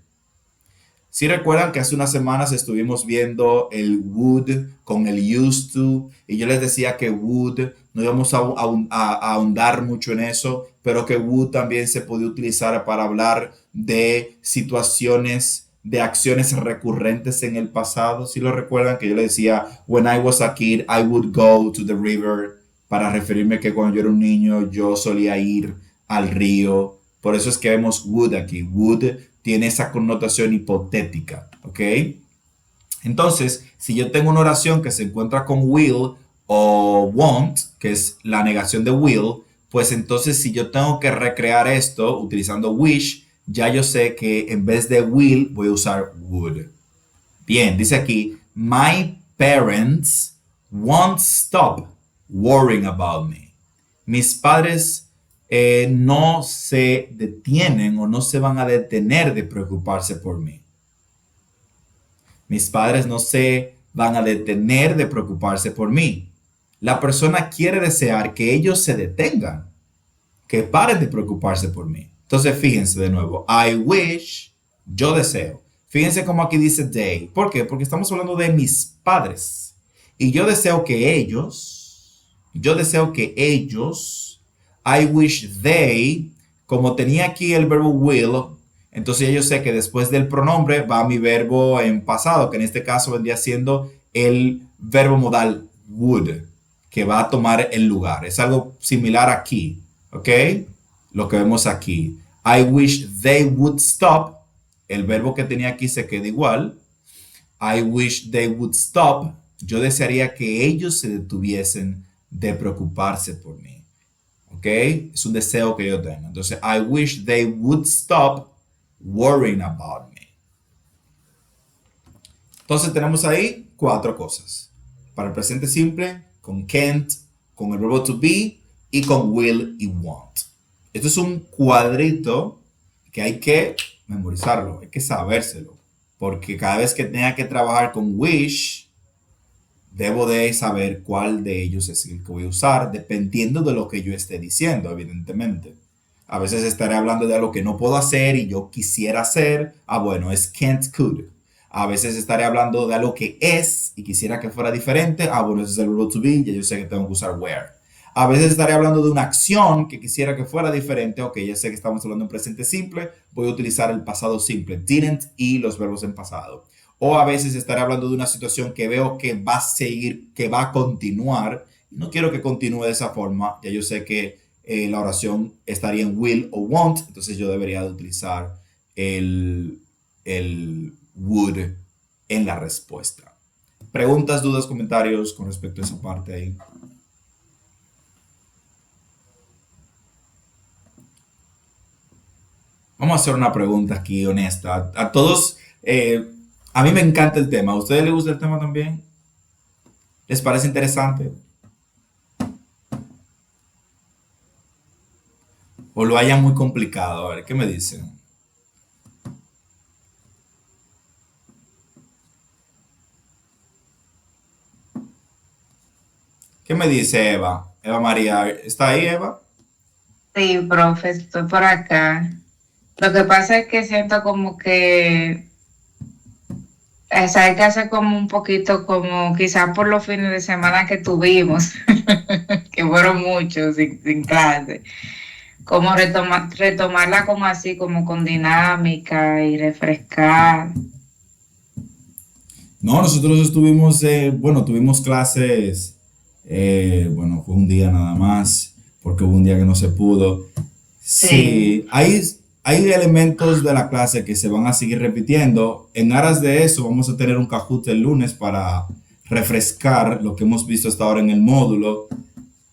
Si recuerdan que hace unas semanas estuvimos viendo el would con el used to y yo les decía que would, no íbamos a ahondar mucho en eso, pero que would también se puede utilizar para hablar de situaciones, de acciones recurrentes en el pasado. Si lo recuerdan que yo les decía, when I was a kid, I would go to the river, para referirme que cuando yo era un niño yo solía ir al río. Por eso es que vemos would aquí. Would tiene esa connotación hipotética, ¿ok? Entonces, si yo tengo una oración que se encuentra con will o won't, que es la negación de will, pues entonces si yo tengo que recrear esto utilizando wish, ya yo sé que en vez de will voy a usar would. Bien, dice aquí, my parents won't stop worrying about me. Mis padres no se detienen o no se van a detener de preocuparse por mí. Mis padres no se van a detener de preocuparse por mí. La persona quiere desear que ellos se detengan, que paren de preocuparse por mí. Entonces, fíjense de nuevo. I wish, yo deseo. Fíjense cómo aquí dice they. ¿Por qué? Porque estamos hablando de mis padres. Y yo deseo que ellos, I wish they, como tenía aquí el verbo will, entonces yo sé que después del pronombre va mi verbo en pasado, que en este caso vendría siendo el verbo modal would, que va a tomar el lugar. Es algo similar aquí, ¿ok? Lo que vemos aquí. I wish they would stop. El verbo que tenía aquí se queda igual. I wish they would stop. Yo desearía que ellos se detuviesen de preocuparse por mí. ¿Ok? Es un deseo que yo tengo. Entonces, I wish they would stop worrying about me. Entonces, tenemos ahí 4 cosas. Para el presente simple, con can't, con el verbo to be y con will y want. Esto es un cuadrito que hay que memorizarlo, hay que sabérselo. Porque cada vez que tenga que trabajar con wish, debo de saber cuál de ellos es el que voy a usar, dependiendo de lo que yo esté diciendo, evidentemente. A veces estaré hablando de algo que no puedo hacer y yo quisiera hacer. Bueno, es can't, could. A veces estaré hablando de algo que es y quisiera que fuera diferente. Bueno, ese es el verbo to be y yo sé que tengo que usar where. A veces estaré hablando de una acción que quisiera que fuera diferente. Ok, ya sé que estamos hablando en presente simple. Voy a utilizar el pasado simple, didn't y los verbos en pasado. O a veces estaré hablando de una situación que veo que va a seguir, que va a continuar no quiero que continúe de esa forma. Ya yo sé que la oración estaría en will o won't, entonces yo debería de utilizar el, el would en la respuesta. Preguntas, dudas, comentarios con respecto a esa parte ahí. Vamos a hacer una pregunta aquí honesta. A todos, a mí me encanta el tema. ¿A ustedes les gusta el tema también? ¿Les parece interesante? ¿O lo hayan muy complicado? A ver, ¿qué me dicen? ¿Qué me dice Eva? Eva María, ¿está ahí Eva? Sí, profe, estoy por acá. Lo que pasa es que siento como que hay que hacer como un poquito, como quizás por los fines de semana que tuvimos, que fueron muchos sin clase, como retomarla como así, como con dinámica y refrescar. No, nosotros estuvimos, bueno, tuvimos clases, bueno, fue un día nada más, porque hubo un día que no se pudo. Sí, Sí, hay elementos de la clase que se van a seguir repitiendo. En aras de eso, vamos a tener un Kahoot el lunes para refrescar lo que hemos visto hasta ahora en el módulo.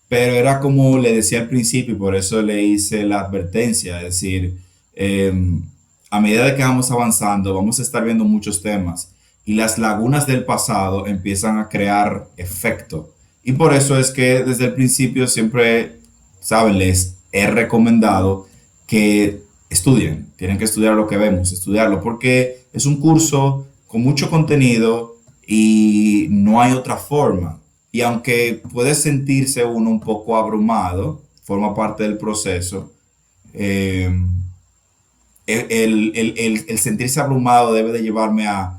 Pero era como le decía al principio y por eso le hice la advertencia, es decir, eh, a medida de que vamos avanzando, vamos a estar viendo muchos temas y las lagunas del pasado empiezan a crear efecto. Y por eso es que desde el principio siempre, saben, les he recomendado que estudien, tienen que estudiar lo que vemos, estudiarlo, porque es un curso con mucho contenido y no hay otra forma. Y aunque puede sentirse uno un poco abrumado, forma parte del proceso, eh, el sentirse abrumado debe de llevarme a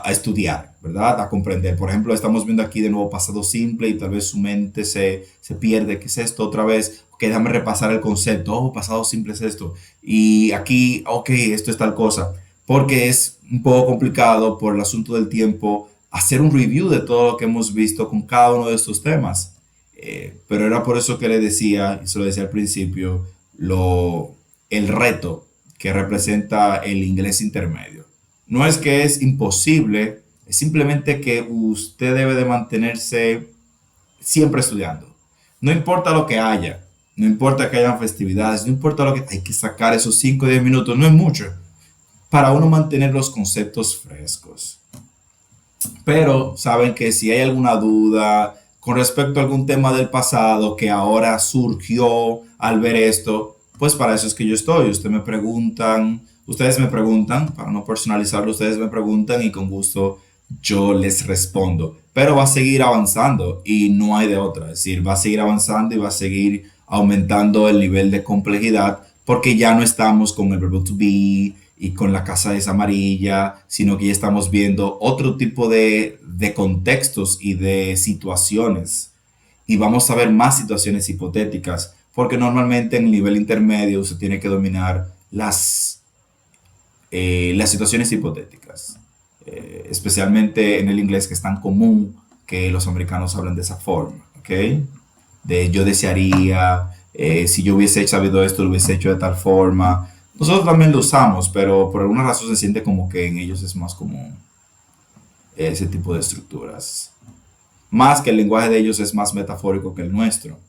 estudiar, ¿verdad? A comprender. Por ejemplo, estamos viendo aquí de nuevo pasado simple y tal vez su mente se pierde. ¿Qué es esto otra vez? Ok, déjame repasar el concepto. Oh, pasado simple es esto. Y aquí, ok, esto es tal cosa. Porque es un poco complicado por el asunto del tiempo hacer un review de todo lo que hemos visto con cada uno de estos temas. Pero era por eso que le decía, y se lo decía al principio, el reto que representa el inglés intermedio. No es que es imposible, es simplemente que usted debe de mantenerse siempre estudiando. No importa lo que haya, no importa que hayan festividades, no importa lo que hay que sacar esos 5 o 10 minutos, no es mucho, para uno mantener los conceptos frescos. Pero saben que si hay alguna duda con respecto a algún tema del pasado que ahora surgió al ver esto, pues para eso es que yo estoy. Ustedes me preguntan, para no personalizarlo, ustedes me preguntan y con gusto yo les respondo. Pero va a seguir avanzando y no hay de otra. Es decir, va a seguir avanzando y va a seguir aumentando el nivel de complejidad porque ya no estamos con el verbo to be y con la casa es amarilla, sino que ya estamos viendo otro tipo de contextos y de situaciones. Y vamos a ver más situaciones hipotéticas, porque normalmente en el nivel intermedio se tiene que dominar las situaciones hipotéticas, especialmente en el inglés que es tan común que los americanos hablan de esa forma, ¿ok? De yo desearía, si yo hubiese sabido esto, lo hubiese hecho de tal forma. Nosotros también lo usamos, pero por alguna razón se siente como que en ellos es más común ese tipo de estructuras. Más que el lenguaje de ellos es más metafórico que el nuestro.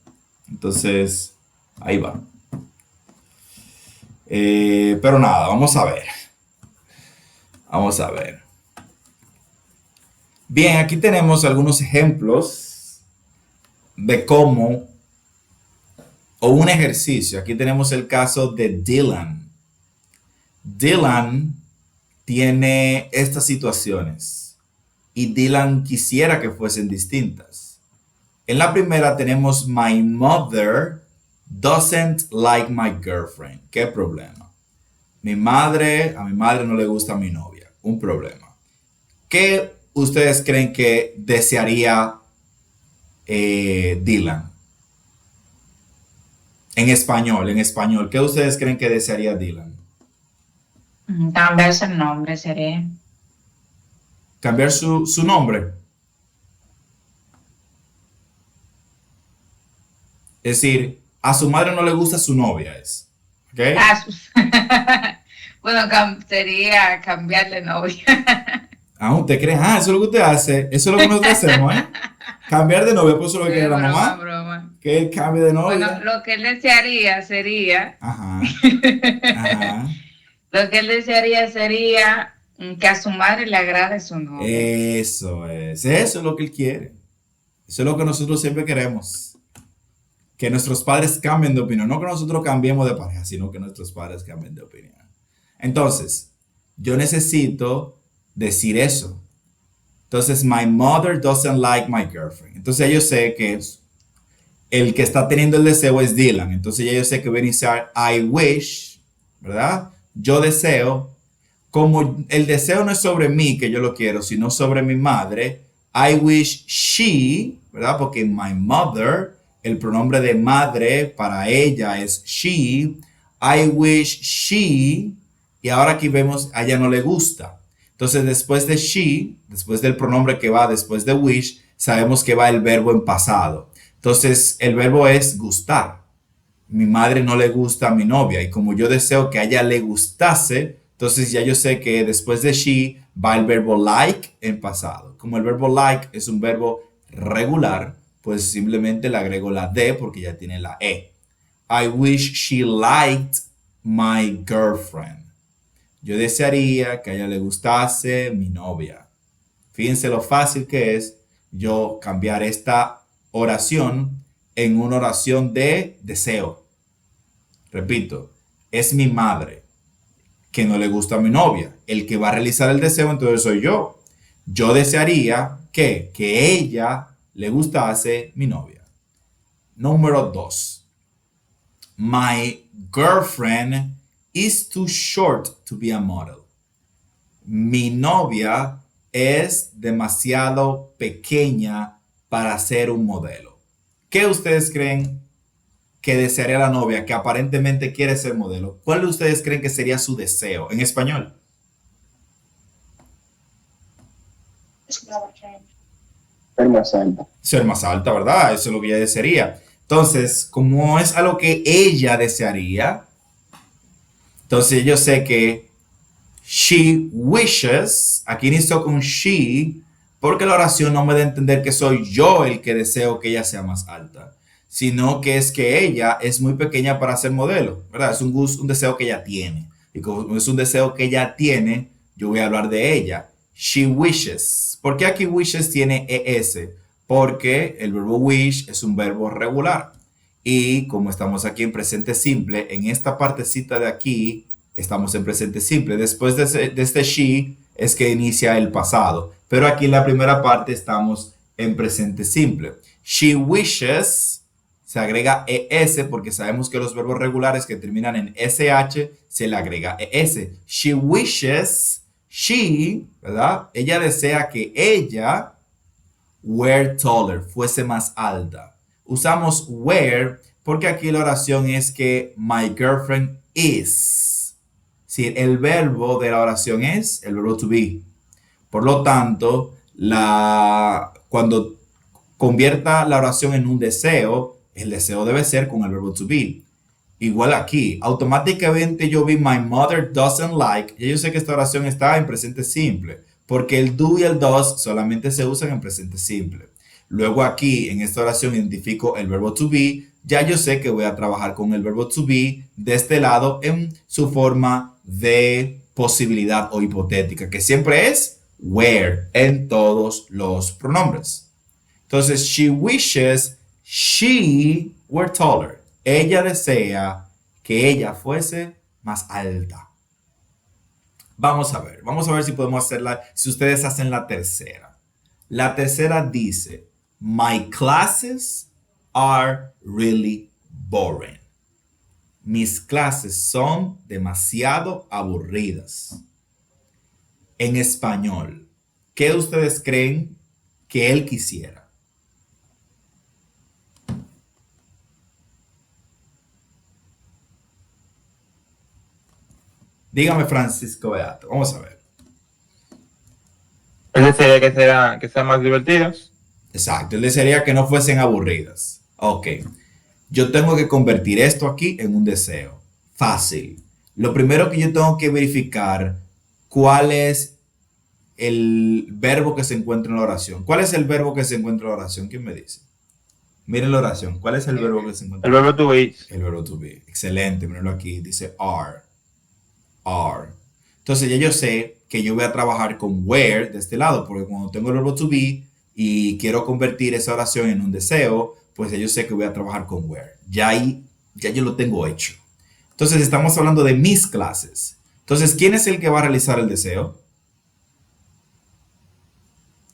Entonces, ahí va. Pero nada, vamos a ver. Vamos a ver. Bien, aquí tenemos algunos ejemplos de cómo, o un ejercicio. Aquí tenemos el caso de Dylan. Dylan tiene estas situaciones y Dylan quisiera que fuesen distintas. En la primera tenemos My mother doesn't like my girlfriend. ¿Qué problema? A mi madre no le gusta mi novia. Un problema. ¿Qué ustedes creen que desearía Dylan? En español. ¿Qué ustedes creen que desearía Dylan? cambiarse el nombre sería. Cambiar su nombre. Es decir, a su madre no le gusta su novia, es. ¿Ok? Ah, bueno, sería cambiar de novia. Ah, ¿usted cree? Ah, eso es lo que usted hace. Eso es lo que nosotros hacemos, ¿eh? Cambiar de novia, pues eso es lo que quiere Es la broma, mamá. broma. Que él cambie de Bueno, novia. lo que él desearía sería, Ajá, ajá. lo que él desearía sería que a su madre le agrade su novia. Eso es lo que él quiere. Eso es lo que nosotros siempre queremos. Que nuestros padres cambien de opinión. No que nosotros cambiemos de pareja, sino que nuestros padres cambien de opinión. Entonces, yo necesito decir eso. Entonces, my mother doesn't like my girlfriend. Entonces, yo sé que el que está teniendo el deseo es Dylan. Entonces, ya yo sé que voy a iniciar I wish, ¿verdad? Yo deseo. Como el deseo no es sobre mí, que yo lo quiero, sino sobre mi madre, I wish she, ¿verdad? Porque my mother, el pronombre de madre para ella es she. I wish she, y ahora aquí vemos, a ella no le gusta. Entonces, después de she, después del pronombre que va después de wish, sabemos que va el verbo en pasado. Entonces, el verbo es gustar. Mi madre no le gusta a mi novia y como yo deseo que a ella le gustase, entonces ya yo sé que después de she va el verbo like en pasado. Como el verbo like es un verbo regular, pues simplemente le agrego la D porque ya tiene la E. I wish she liked my girlfriend. Yo desearía que a ella le gustase mi novia. Fíjense lo fácil que es yo cambiar esta oración en una oración de deseo. Repito, es mi madre que no le gusta a mi novia. El que va a realizar el deseo entonces soy yo. Yo desearía que ella le gustase mi novia. Número 2. My girlfriend is too short to be a model. Mi novia es demasiado pequeña para ser un modelo. ¿Qué ustedes creen que desearía la novia que aparentemente quiere ser modelo? ¿Cuál de ustedes creen que sería su deseo en español? Ser más alta. Ser más alta, ¿verdad? Eso es lo que ella desearía. Entonces, como es algo que ella desearía, entonces yo sé que she wishes, aquí inicio con she, porque la oración no me da a entender que soy yo el que deseo que ella sea más alta, sino que es que ella es muy pequeña para ser modelo, ¿verdad? Es un deseo que ella tiene. Y como es un deseo que ella tiene, yo voy a hablar de ella. She wishes. ¿Por qué aquí wishes tiene ES? Porque el verbo wish es un verbo regular. Y como estamos aquí en presente simple, en esta partecita de aquí estamos en presente simple. Después de este she es que inicia el pasado. Pero aquí en la primera parte estamos en presente simple. She wishes, se agrega ES porque sabemos que los verbos regulares que terminan en SH se le agrega ES. She wishes, she, ¿verdad? Ella desea que ella were taller, fuese más alta. Usamos were porque aquí la oración es que my girlfriend is. Sí, el verbo de la oración es el verbo to be. Por lo tanto, cuando convierta la oración en un deseo, el deseo debe ser con el verbo to be. Igual aquí, automáticamente yo vi my mother doesn't like, y yo sé que esta oración está en presente simple, porque el do y el does solamente se usan en presente simple. Luego aquí, en esta oración, identifico el verbo to be, ya yo sé que voy a trabajar con el verbo to be de este lado en su forma de posibilidad o hipotética, que siempre es where en todos los pronombres. Entonces, she wishes she were taller. Ella desea que ella fuese más alta. Vamos a ver si podemos hacerla, si ustedes hacen la tercera. La tercera dice, my classes are really boring. Mis clases son demasiado aburridas. En español, ¿qué ustedes creen que él quisiera? Dígame, Francisco Beato. Vamos a ver. Él desearía que sean más divertidos. Exacto. Él desearía que no fuesen aburridas. Ok. Yo tengo que convertir esto aquí en un deseo. Fácil. Lo primero que yo tengo que verificar, ¿cuál es el verbo que se encuentra en la oración? ¿Cuál es el verbo que se encuentra en la oración? ¿Quién me dice? Miren la oración. ¿Cuál es el verbo que se encuentra? El verbo to be. El verbo to be. Excelente. Mírenlo aquí. Dice are. Are. Entonces ya yo sé que yo voy a trabajar con where de este lado, porque cuando tengo el verbo to be y quiero convertir esa oración en un deseo, pues ya yo sé que voy a trabajar con where. Ya ahí, ya yo lo tengo hecho. Entonces estamos hablando de mis clases. Entonces, ¿quién es el que va a realizar el deseo?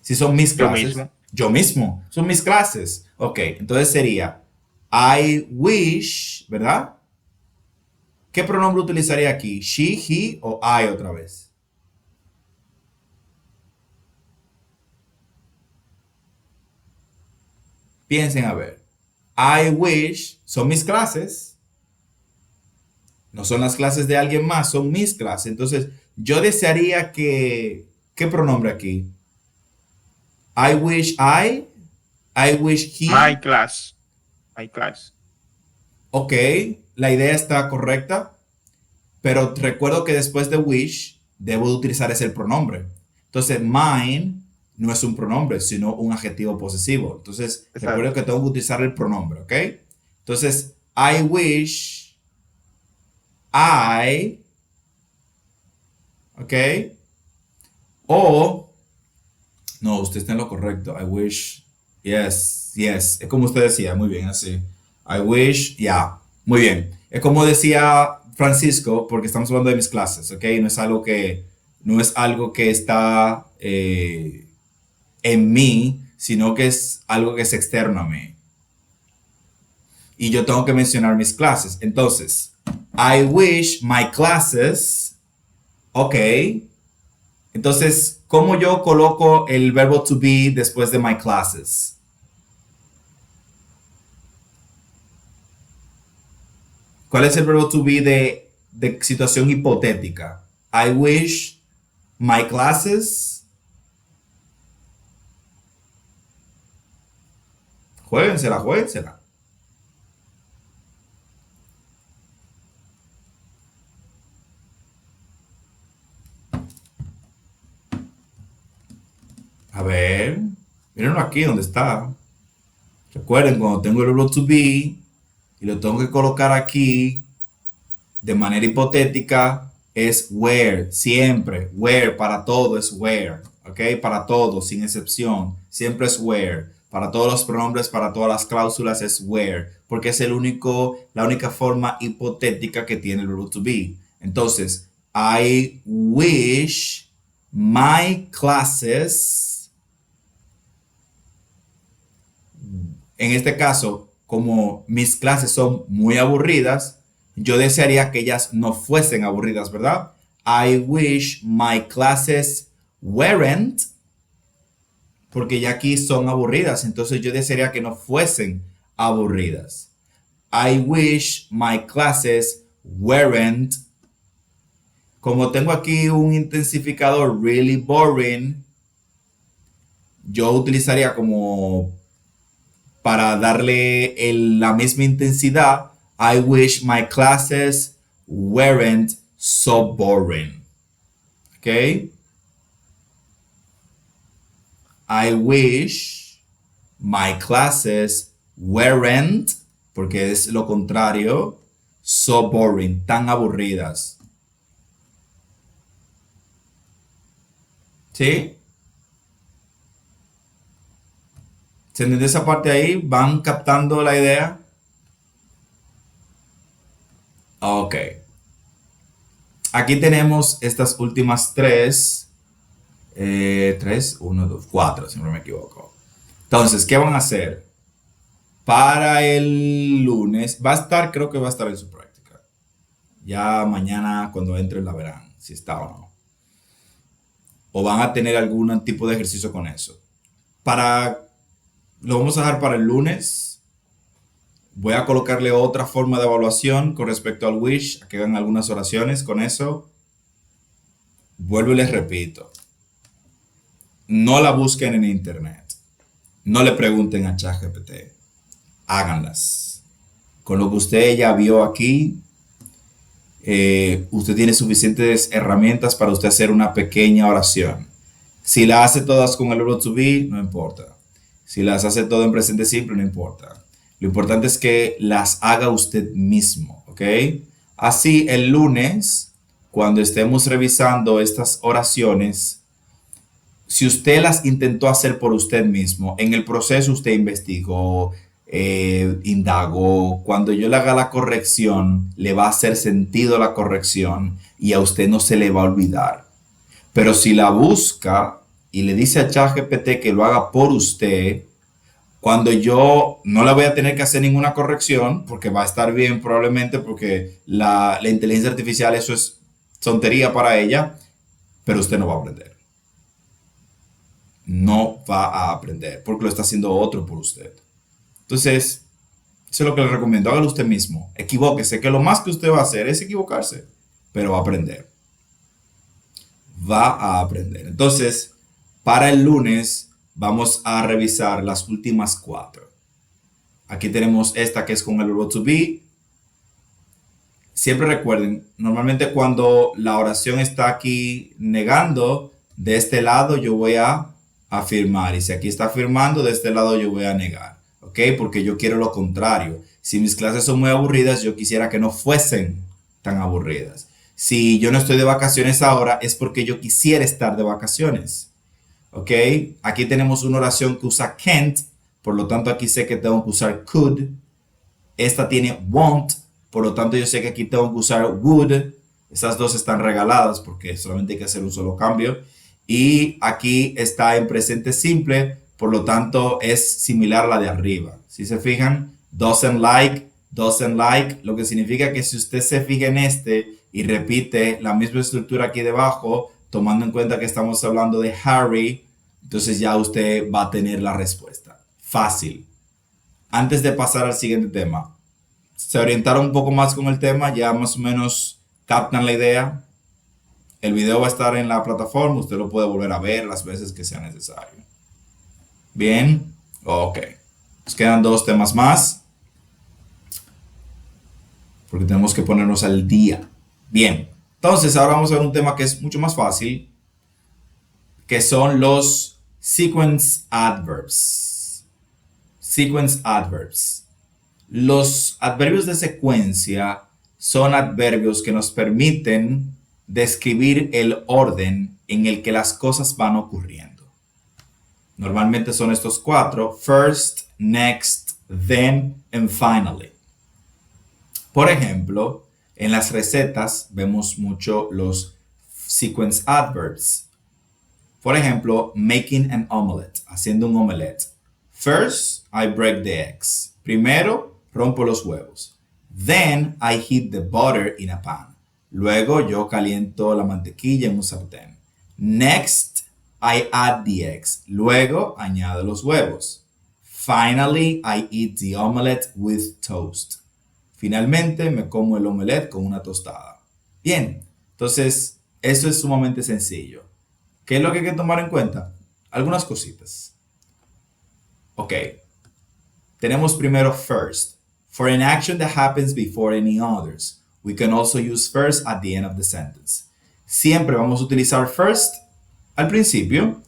Si son mis Yo clases. mismo. Yo mismo. Son mis clases. Ok, entonces sería I wish, ¿verdad? ¿Qué pronombre utilizaría aquí? She, he o I otra vez. Piensen a ver. I wish son mis clases. No son las clases de alguien más, son mis clases. Entonces, yo desearía que... ¿Qué pronombre aquí? I wish I wish he. My class. My class. Ok, la idea está correcta, pero recuerdo que después de wish debo de utilizar ese pronombre. Entonces, mine no es un pronombre, sino un adjetivo posesivo. Entonces, Exacto. recuerdo que tengo que utilizar el pronombre, ¿ok? Entonces, I wish I, ¿ok? O, no, usted está en lo correcto. I wish, yes, yes. Es como usted decía, muy bien, así. I wish, yeah, muy bien. Es como decía Francisco, porque estamos hablando de mis clases, ¿ok? No es algo que está en mí, sino que es algo que es externo a mí. Y yo tengo que mencionar mis clases. Entonces, I wish my classes, ok. Entonces, ¿cómo yo coloco el verbo to be después de my classes? ¿Cuál es el verbo to be de situación hipotética? I wish my classes. Juéguensela, juéguensela. A ver, mírenlo aquí donde está. Recuerden, cuando tengo el verbo to be y lo tengo que colocar aquí de manera hipotética, es where, siempre. Where, para todo es where. ¿Ok? Para todo, sin excepción. Siempre es where. Para todos los pronombres, para todas las cláusulas es where. Porque es la única forma hipotética que tiene el verbo to be. Entonces, I wish my classes. En este caso, como mis clases son muy aburridas, yo desearía que ellas no fuesen aburridas, ¿verdad? I wish my classes weren't, porque ya aquí son aburridas, entonces yo desearía que no fuesen aburridas. I wish my classes weren't. Como tengo aquí un intensificador really boring, yo utilizaría como para darle la misma intensidad, I wish my classes weren't so boring. ¿Ok? I wish my classes weren't, porque es lo contrario, so boring, tan aburridas. ¿Sí? ¿Se entiende esa parte ahí? ¿Van captando la idea? Ok. Aquí tenemos estas últimas tres. Tres, uno, dos, cuatro, si no me equivoco. Entonces, ¿qué van a hacer? Para el lunes, creo que va a estar en su práctica. Ya mañana cuando entren la verán, si está o no. O van a tener algún tipo de ejercicio con eso. Lo vamos a dejar para el lunes. Voy a colocarle otra forma de evaluación con respecto al wish, a que hagan algunas oraciones con eso. Vuelvo y les repito. No la busquen en internet. No le pregunten a ChatGPT. Háganlas. Con lo que usted ya vio aquí, usted tiene suficientes herramientas para usted hacer una pequeña oración. Si la hace todas con el verbo to be, no importa. Si las hace todo en presente simple, no importa. Lo importante es que las haga usted mismo, ¿ok? Así, el lunes, cuando estemos revisando estas oraciones, si usted las intentó hacer por usted mismo, en el proceso usted investigó, indagó, cuando yo le haga la corrección, le va a hacer sentido la corrección y a usted no se le va a olvidar. Pero si la busca y le dice a ChatGPT que lo haga por usted, cuando yo no le voy a tener que hacer ninguna corrección, porque va a estar bien probablemente, porque la inteligencia artificial eso es tontería para ella, pero usted no va a aprender. No va a aprender, porque lo está haciendo otro por usted. Entonces, eso es lo que le recomiendo, hágalo usted mismo. Equivóquese, que lo más que usted va a hacer es equivocarse, pero va a aprender. Va a aprender. Entonces, para el lunes vamos a revisar las últimas 4. Aquí tenemos esta que es con el verbo to be. Siempre recuerden, normalmente cuando la oración está aquí negando, de este lado yo voy a afirmar. Y si aquí está afirmando, de este lado yo voy a negar. ¿Ok? Porque yo quiero lo contrario. Si mis clases son muy aburridas, yo quisiera que no fuesen tan aburridas. Si yo no estoy de vacaciones ahora, es porque yo quisiera estar de vacaciones. ¿Ok? Aquí tenemos una oración que usa can't, por lo tanto aquí sé que tengo que usar could. Esta tiene won't, por lo tanto yo sé que aquí tengo que usar would. Esas dos están regaladas porque solamente hay que hacer un solo cambio. Y aquí está en presente simple, por lo tanto es similar a la de arriba. Si se fijan, doesn't like, lo que significa que si usted se fija en este y repite la misma estructura aquí debajo, tomando en cuenta que estamos hablando de Harry, entonces ya usted va a tener la respuesta. Fácil. Antes de pasar al siguiente tema, ¿se orientaron un poco más con el tema? ¿Ya más o menos captan la idea? El video va a estar en la plataforma, usted lo puede volver a ver las veces que sea necesario. Bien, ok. Nos quedan 2 temas más, porque tenemos que ponernos al día. Bien, entonces ahora vamos a ver un tema que es mucho más fácil, que son los sequence adverbs. Sequence adverbs. Los adverbios de secuencia son adverbios que nos permiten describir el orden en el que las cosas van ocurriendo. Normalmente son estos 4: first, next, then, and finally. Por ejemplo, en las recetas vemos mucho los sequence adverbs. Por ejemplo, making an omelette, haciendo un omelette. First, I break the eggs. Primero, rompo los huevos. Then, I heat the butter in a pan. Luego, yo caliento la mantequilla en un sartén. Next, I add the eggs. Luego, añado los huevos. Finally, I eat the omelette with toast. Finalmente, me como el omelette con una tostada. Bien, entonces, eso es sumamente sencillo. ¿Qué es lo que hay que tomar en cuenta? Algunas cositas. Ok. Tenemos primero first. For an action that happens before any others. We can also use first at the end of the sentence. Siempre vamos a utilizar first al principio,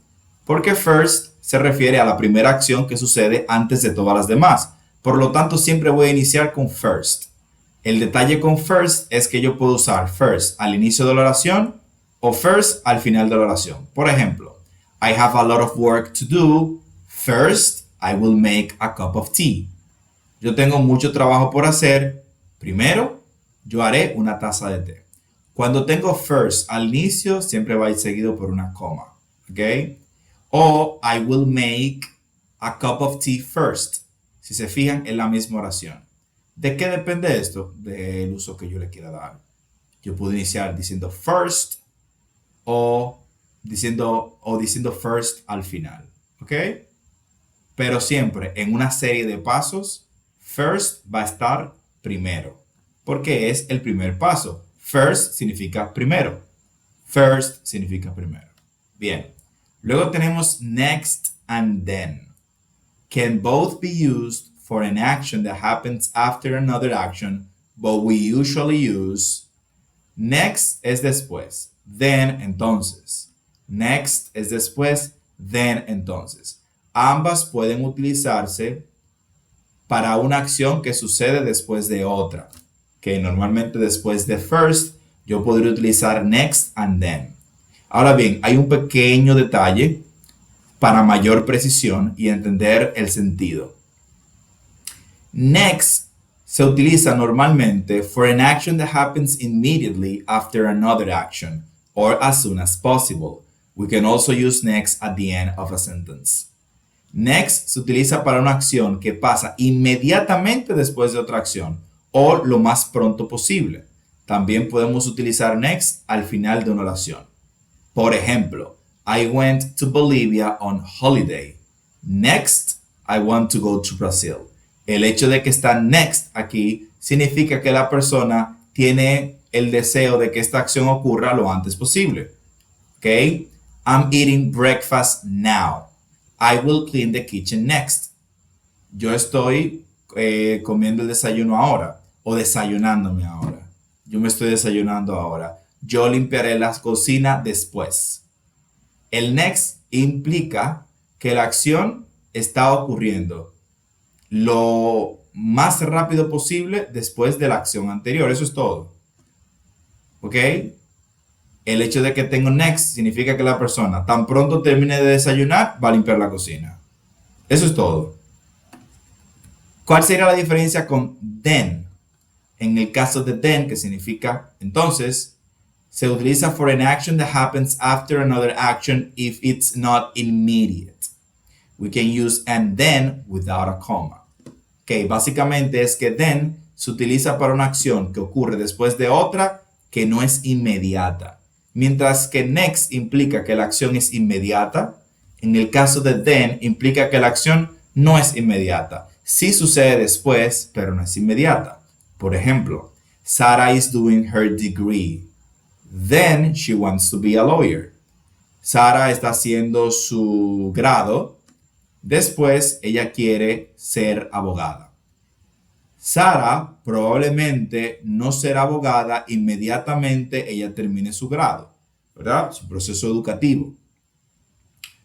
porque first se refiere a la primera acción que sucede antes de todas las demás. Por lo tanto, siempre voy a iniciar con first. El detalle con first es que yo puedo usar first al inicio de la oración o first al final de la oración. Por ejemplo, I have a lot of work to do. First, I will make a cup of tea. Yo tengo mucho trabajo por hacer. Primero, yo haré una taza de té. Cuando tengo first al inicio, siempre va a ir seguido por una coma. ¿Ok? O I will make a cup of tea first. Si se fijan, en la misma oración. ¿De qué depende esto? Del uso que yo le quiera dar. Yo puedo iniciar diciendo first o diciendo first al final. ¿Ok? Pero siempre en una serie de pasos, first va a estar primero. Porque es el primer paso. First significa primero. First significa primero. Bien. Luego tenemos next and then. Can both be used for an action that happens after another action, but we usually use next es después, then entonces. Next es después, then entonces. Ambas pueden utilizarse para una acción que sucede después de otra. Que normalmente después de first, yo podría utilizar next and then. Ahora bien, hay un pequeño detalle para mayor precisión y entender el sentido. Next se utiliza normalmente for an action that happens immediately after another action or as soon as possible. We can also use next at the end of a sentence. Next se utiliza para una acción que pasa inmediatamente después de otra acción o lo más pronto posible. También podemos utilizar next al final de una oración. Por ejemplo, I went to Bolivia on holiday. Next, I want to go to Brazil. El hecho de que está next aquí significa que la persona tiene el deseo de que esta acción ocurra lo antes posible. Okay? I'm eating breakfast now. I will clean the kitchen next. Yo estoy comiendo el desayuno ahora o desayunándome ahora. Yo me estoy desayunando ahora. Yo limpiaré la cocina después. El next implica que la acción está ocurriendo lo más rápido posible después de la acción anterior. Eso es todo. ¿Ok? El hecho de que tengo next significa que la persona tan pronto termine de desayunar va a limpiar la cocina. Eso es todo. ¿Cuál sería la diferencia con then? En el caso de then, que significa entonces, se utiliza for an action that happens after another action if it's not immediate. We can use and then without a comma. Ok, básicamente es que then se utiliza para una acción que ocurre después de otra que no es inmediata. Mientras que next implica que la acción es inmediata, en el caso de then implica que la acción no es inmediata. Sí sucede después, pero no es inmediata. Por ejemplo, Sarah is doing her degree. Then she wants to be a lawyer. Sarah está haciendo su grado. Después ella quiere ser abogada. Sarah probablemente no será abogada inmediatamente ella termine su grado, ¿verdad? Su proceso educativo.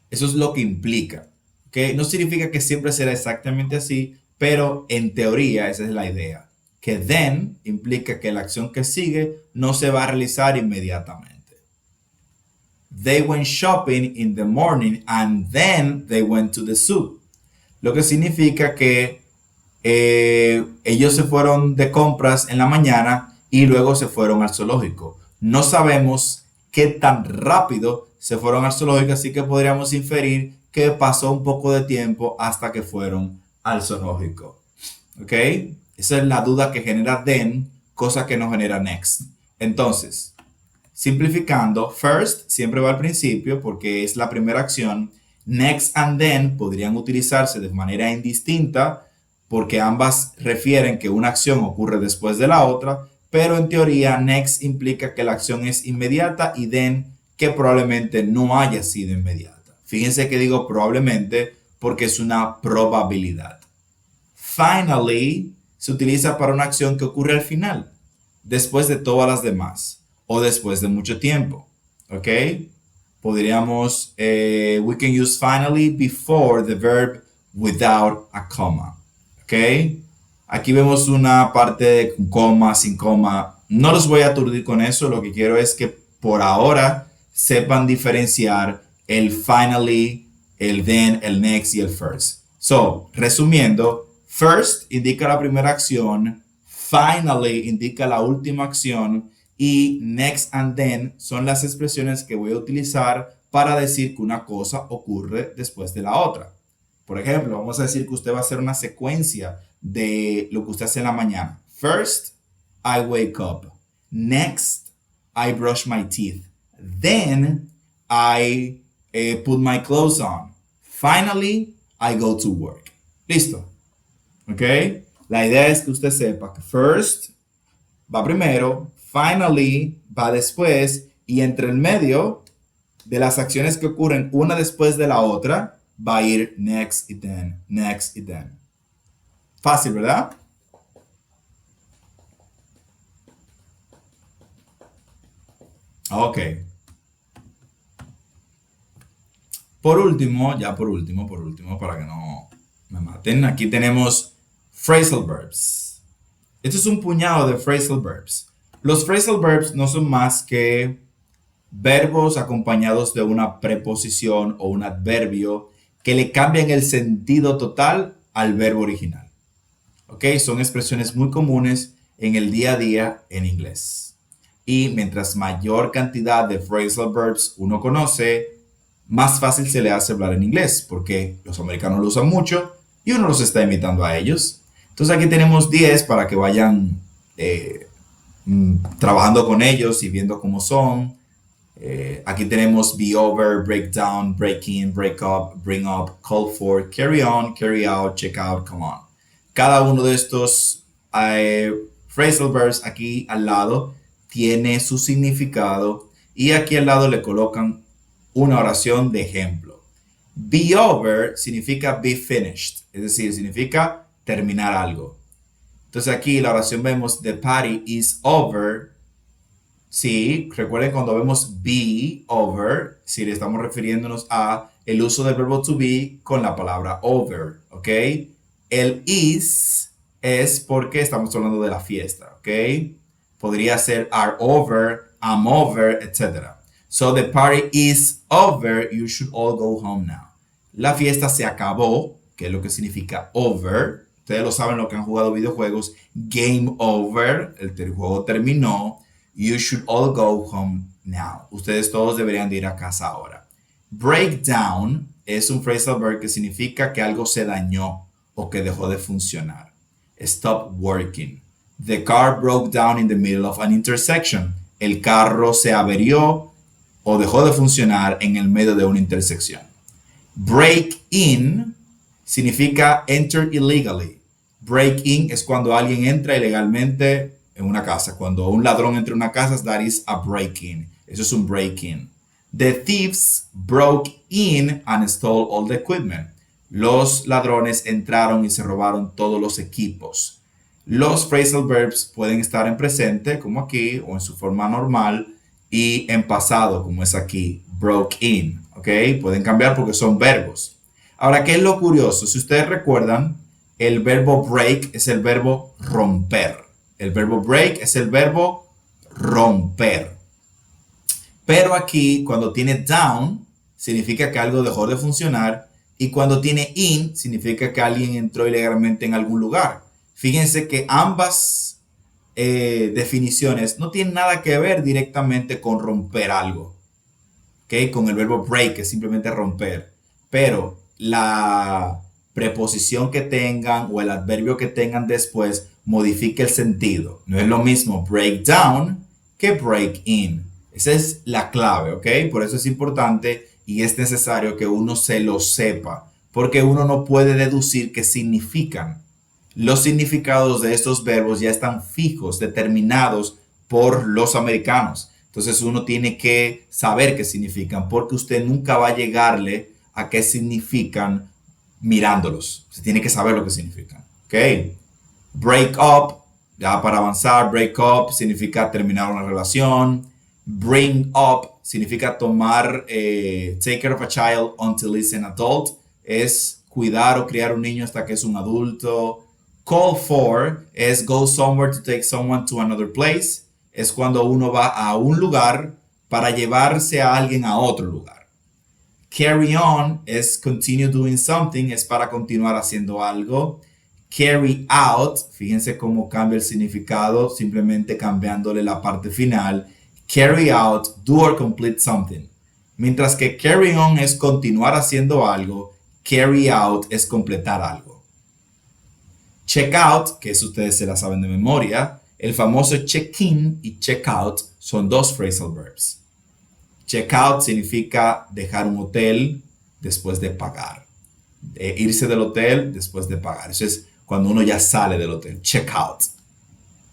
Eso es lo que implica. ¿Okay? No significa que siempre será exactamente así, pero en teoría esa es la idea. Que then implica que la acción que sigue no se va a realizar inmediatamente. They went shopping in the morning and then they went to the zoo. Lo que significa que ellos se fueron de compras en la mañana y luego se fueron al zoológico. No sabemos qué tan rápido se fueron al zoológico, así que podríamos inferir que pasó un poco de tiempo hasta que fueron al zoológico. ¿Ok? Esa es la duda que genera then, cosa que no genera next. Entonces, simplificando, first siempre va al principio porque es la primera acción. Next and then podrían utilizarse de manera indistinta porque ambas refieren que una acción ocurre después de la otra, pero en teoría next implica que la acción es inmediata y then que probablemente no haya sido inmediata. Fíjense que digo probablemente porque es una probabilidad. Finally se utiliza para una acción que ocurre al final, después de todas las demás o después de mucho tiempo. ¿Ok? Podríamos, we can use finally before the verb without a comma. ¿Ok? Aquí vemos una parte de coma, sin coma. No los voy a aturdir con eso. Lo que quiero es que por ahora sepan diferenciar el finally, el then, el next y el first. So, resumiendo, first indica la primera acción, finally indica la última acción y next and then son las expresiones que voy a utilizar para decir que una cosa ocurre después de la otra. Por ejemplo, vamos a decir que usted va a hacer una secuencia de lo que usted hace en la mañana. First, I wake up. Next, I brush my teeth. Then, I put my clothes on. Finally, I go to work. Listo. ¿Ok? La idea es que usted sepa que first va primero, finally va después y entre el medio de las acciones que ocurren una después de la otra, va a ir next y then, next y then. Fácil, ¿verdad? Ok. Por último, para que no me maten, aquí tenemos phrasal verbs. Esto es un puñado de phrasal verbs. Los phrasal verbs no son más que verbos acompañados de una preposición o un adverbio que le cambian el sentido total al verbo original. ¿Ok? Son expresiones muy comunes en el día a día en inglés. Y mientras mayor cantidad de phrasal verbs uno conoce, más fácil se le hace hablar en inglés, porque los americanos lo usan mucho y uno los está imitando a ellos. Entonces aquí tenemos 10 para que vayan trabajando con ellos y viendo cómo son. Aquí tenemos be over, break down, break in, break up, bring up, call for, carry on, carry out, check out, come on. Cada uno de estos phrasal verbs aquí al lado tiene su significado y aquí al lado le colocan una oración de ejemplo. Be over significa be finished, es decir, significa terminar algo. Entonces aquí la oración vemos the party is over. Sí, recuerden cuando vemos be over, si le estamos refiriéndonos a el uso del verbo to be con la palabra over, ¿ok? El is es porque estamos hablando de la fiesta, ¿ok? Podría ser are over, I'm over, etc. So the party is over, you should all go home now. La fiesta se acabó, que es lo que significa over. Ustedes lo saben, lo que han jugado videojuegos. Game over, el juego terminó. You should all go home now. Ustedes todos deberían de ir a casa ahora. Break down es un phrasal verb que significa que algo se dañó o que dejó de funcionar. Stop working. The car broke down in the middle of an intersection. El carro se averió o dejó de funcionar en el medio de una intersección. Break in significa enter illegally. Break in es cuando alguien entra ilegalmente en una casa. Cuando un ladrón entra en una casa, that is a break-in. Eso es un break-in. The thieves broke in and stole all the equipment. Los ladrones entraron y se robaron todos los equipos. Los phrasal verbs pueden estar en presente, como aquí, o en su forma normal, y en pasado, como es aquí, broke in. ¿Ok? Pueden cambiar porque son verbos. Ahora, ¿qué es lo curioso? Si ustedes recuerdan, el verbo break es el verbo romper. El verbo break es el verbo romper. Pero aquí, cuando tiene down, significa que algo dejó de funcionar. Y cuando tiene in, significa que alguien entró ilegalmente en algún lugar. Fíjense que ambas definiciones no tienen nada que ver directamente con romper algo. ¿Okay? Con el verbo break, que es simplemente romper. Pero la preposición que tengan o el adverbio que tengan después modifica el sentido. No es lo mismo break down que break in. Esa es la clave, ¿ok? Por eso es importante y es necesario que uno se lo sepa, porque uno no puede deducir qué significan. Los significados de estos verbos ya están fijos, determinados por los americanos. Entonces uno tiene que saber qué significan, porque usted nunca va a llegarle a qué significan mirándolos. Se tiene que saber lo que significan, ¿ok? Break up, ya para avanzar, break up significa terminar una relación. Bring up significa tomar, take care of a child until it's an adult. Es cuidar o criar un niño hasta que es un adulto. Call for es go somewhere to take someone to another place. Es cuando uno va a un lugar para llevarse a alguien a otro lugar. Carry on es continue doing something, es para continuar haciendo algo. Carry out, fíjense cómo cambia el significado, simplemente cambiándole la parte final. Carry out, do or complete something. Mientras que carry on es continuar haciendo algo, carry out es completar algo. Check out, que eso ustedes se la saben de memoria, el famoso check-in y check-out son dos phrasal verbs. Check out significa dejar un hotel después de pagar. Irse del hotel después de pagar. Eso es cuando uno ya sale del hotel. Check out.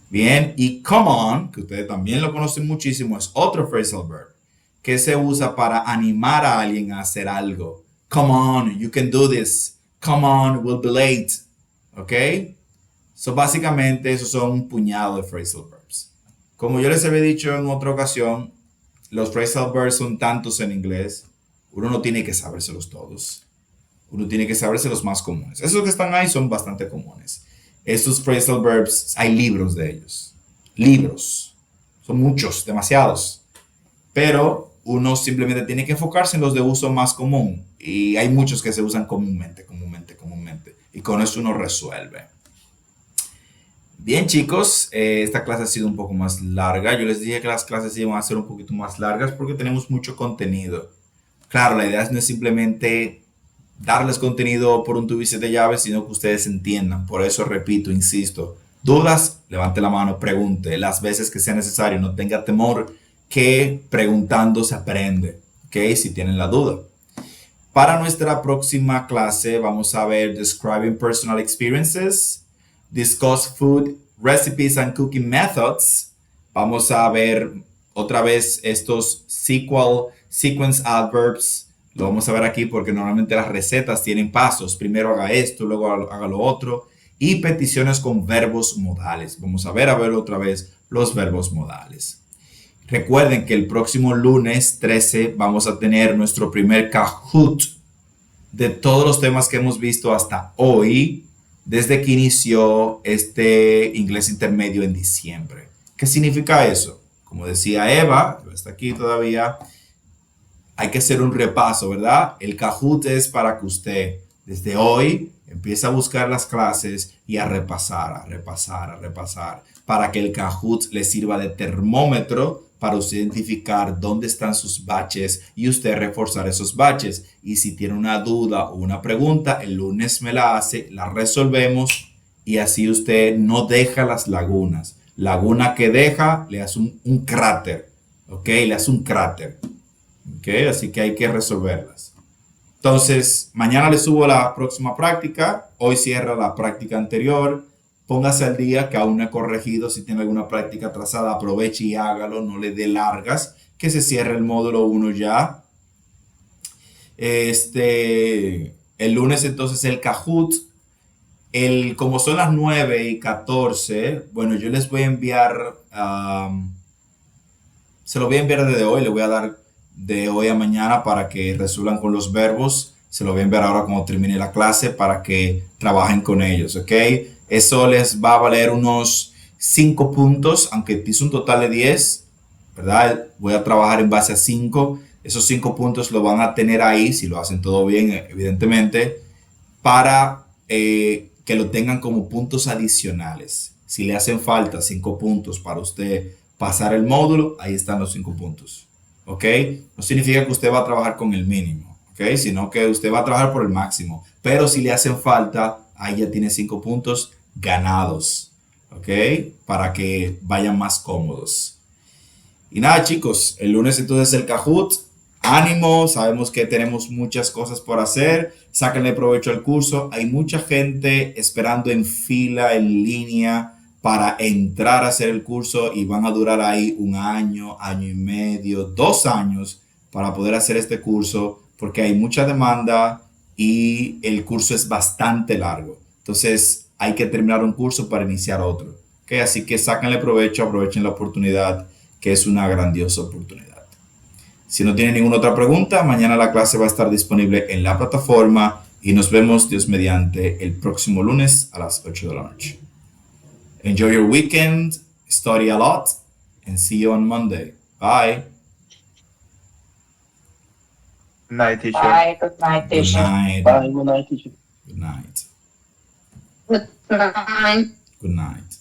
Bien, y come on, que ustedes también lo conocen muchísimo, es otro phrasal verb que se usa para animar a alguien a hacer algo. Come on, you can do this. Come on, we'll be late. ¿Ok? So, básicamente, esos son un puñado de phrasal verbs. Como yo les había dicho en otra ocasión, los phrasal verbs son tantos en inglés, uno no tiene que sabérselos todos. Uno tiene que saberse los más comunes. Esos que están ahí son bastante comunes. Estos phrasal verbs, hay libros de ellos. Libros. Son muchos, demasiados. Pero uno simplemente tiene que enfocarse en los de uso más común. Y hay muchos que se usan comúnmente. Y con eso uno resuelve. Bien, chicos, esta clase ha sido un poco más larga. Yo les dije que las clases iban a ser un poquito más largas porque tenemos mucho contenido. Claro, la idea no es simplemente darles contenido por un tubo y siete llaves, sino que ustedes entiendan. Por eso repito, insisto, dudas, levante la mano, pregunte las veces que sea necesario, no tenga temor, que preguntando se aprende, ¿ok? Si tienen la duda. Para nuestra próxima clase vamos a ver Describing Personal Experiences, Discuss Food, Recipes and Cooking Methods. Vamos a ver otra vez estos sequence adverbs. Lo vamos a ver aquí porque normalmente las recetas tienen pasos. Primero haga esto, luego haga lo otro. Y peticiones con verbos modales. Vamos a ver otra vez los verbos modales. Recuerden que el próximo lunes 13 vamos a tener nuestro primer Kahoot de todos los temas que hemos visto hasta hoy, desde que inició este inglés intermedio en diciembre. ¿Qué significa eso? Como decía Eva, que está aquí todavía, hay que hacer un repaso, ¿verdad? El Kahoot es para que usted desde hoy empiece a buscar las clases y a repasar, para que el Kahoot le sirva de termómetro para usted identificar dónde están sus baches y usted reforzar esos baches. Y si tiene una duda o una pregunta, el lunes me la hace, la resolvemos y así usted no deja las lagunas. Laguna que deja, le hace un cráter, ¿ok? Le hace un cráter. Okay, así que hay que resolverlas. Entonces, mañana le subo la próxima práctica. Hoy cierra la práctica anterior. Póngase al día que aún no he corregido. Si tiene alguna práctica atrasada, aproveche y hágalo. No le dé largas. Que se cierre el módulo 1 ya. El lunes entonces el Kahoot. Como son las 9:14, bueno, yo les voy a enviar, se lo voy a enviar desde hoy. Le voy a dar de hoy a mañana para que resuelvan con los verbos. Se lo voy a enviar ahora cuando termine la clase para que trabajen con ellos, ¿ok? Eso les va a valer unos 5 puntos, aunque hice un total de 10, ¿verdad? Voy a trabajar en base a 5. Esos 5 puntos lo van a tener ahí, si lo hacen todo bien, evidentemente, para que lo tengan como puntos adicionales. Si le hacen falta 5 puntos para usted pasar el módulo, ahí están los 5 puntos. ¿Ok? No significa que usted va a trabajar con el mínimo, ¿ok? Sino que usted va a trabajar por el máximo. Pero si le hacen falta, ahí ya tiene 5 puntos ganados, ¿ok? Para que vayan más cómodos. Y nada, chicos, el lunes entonces el Kahoot. Ánimo, sabemos que tenemos muchas cosas por hacer. Sáquenle provecho al curso. Hay mucha gente esperando en fila, en línea, para entrar a hacer el curso y van a durar ahí 1 año, año y medio, 2 años para poder hacer este curso porque hay mucha demanda y el curso es bastante largo. Entonces hay que terminar un curso para iniciar otro. ¿Okay? Así que sáquenle provecho, aprovechen la oportunidad, que es una grandiosa oportunidad. Si no tienen ninguna otra pregunta, mañana la clase va a estar disponible en la plataforma y nos vemos, Dios mediante, el próximo lunes a las 8 de la noche. Enjoy your weekend, study a lot, and see you on Monday. Bye. Good night, teacher. Bye. Good night, Good teacher. night. Bye, good night, teacher. Good night. Good night. Good night.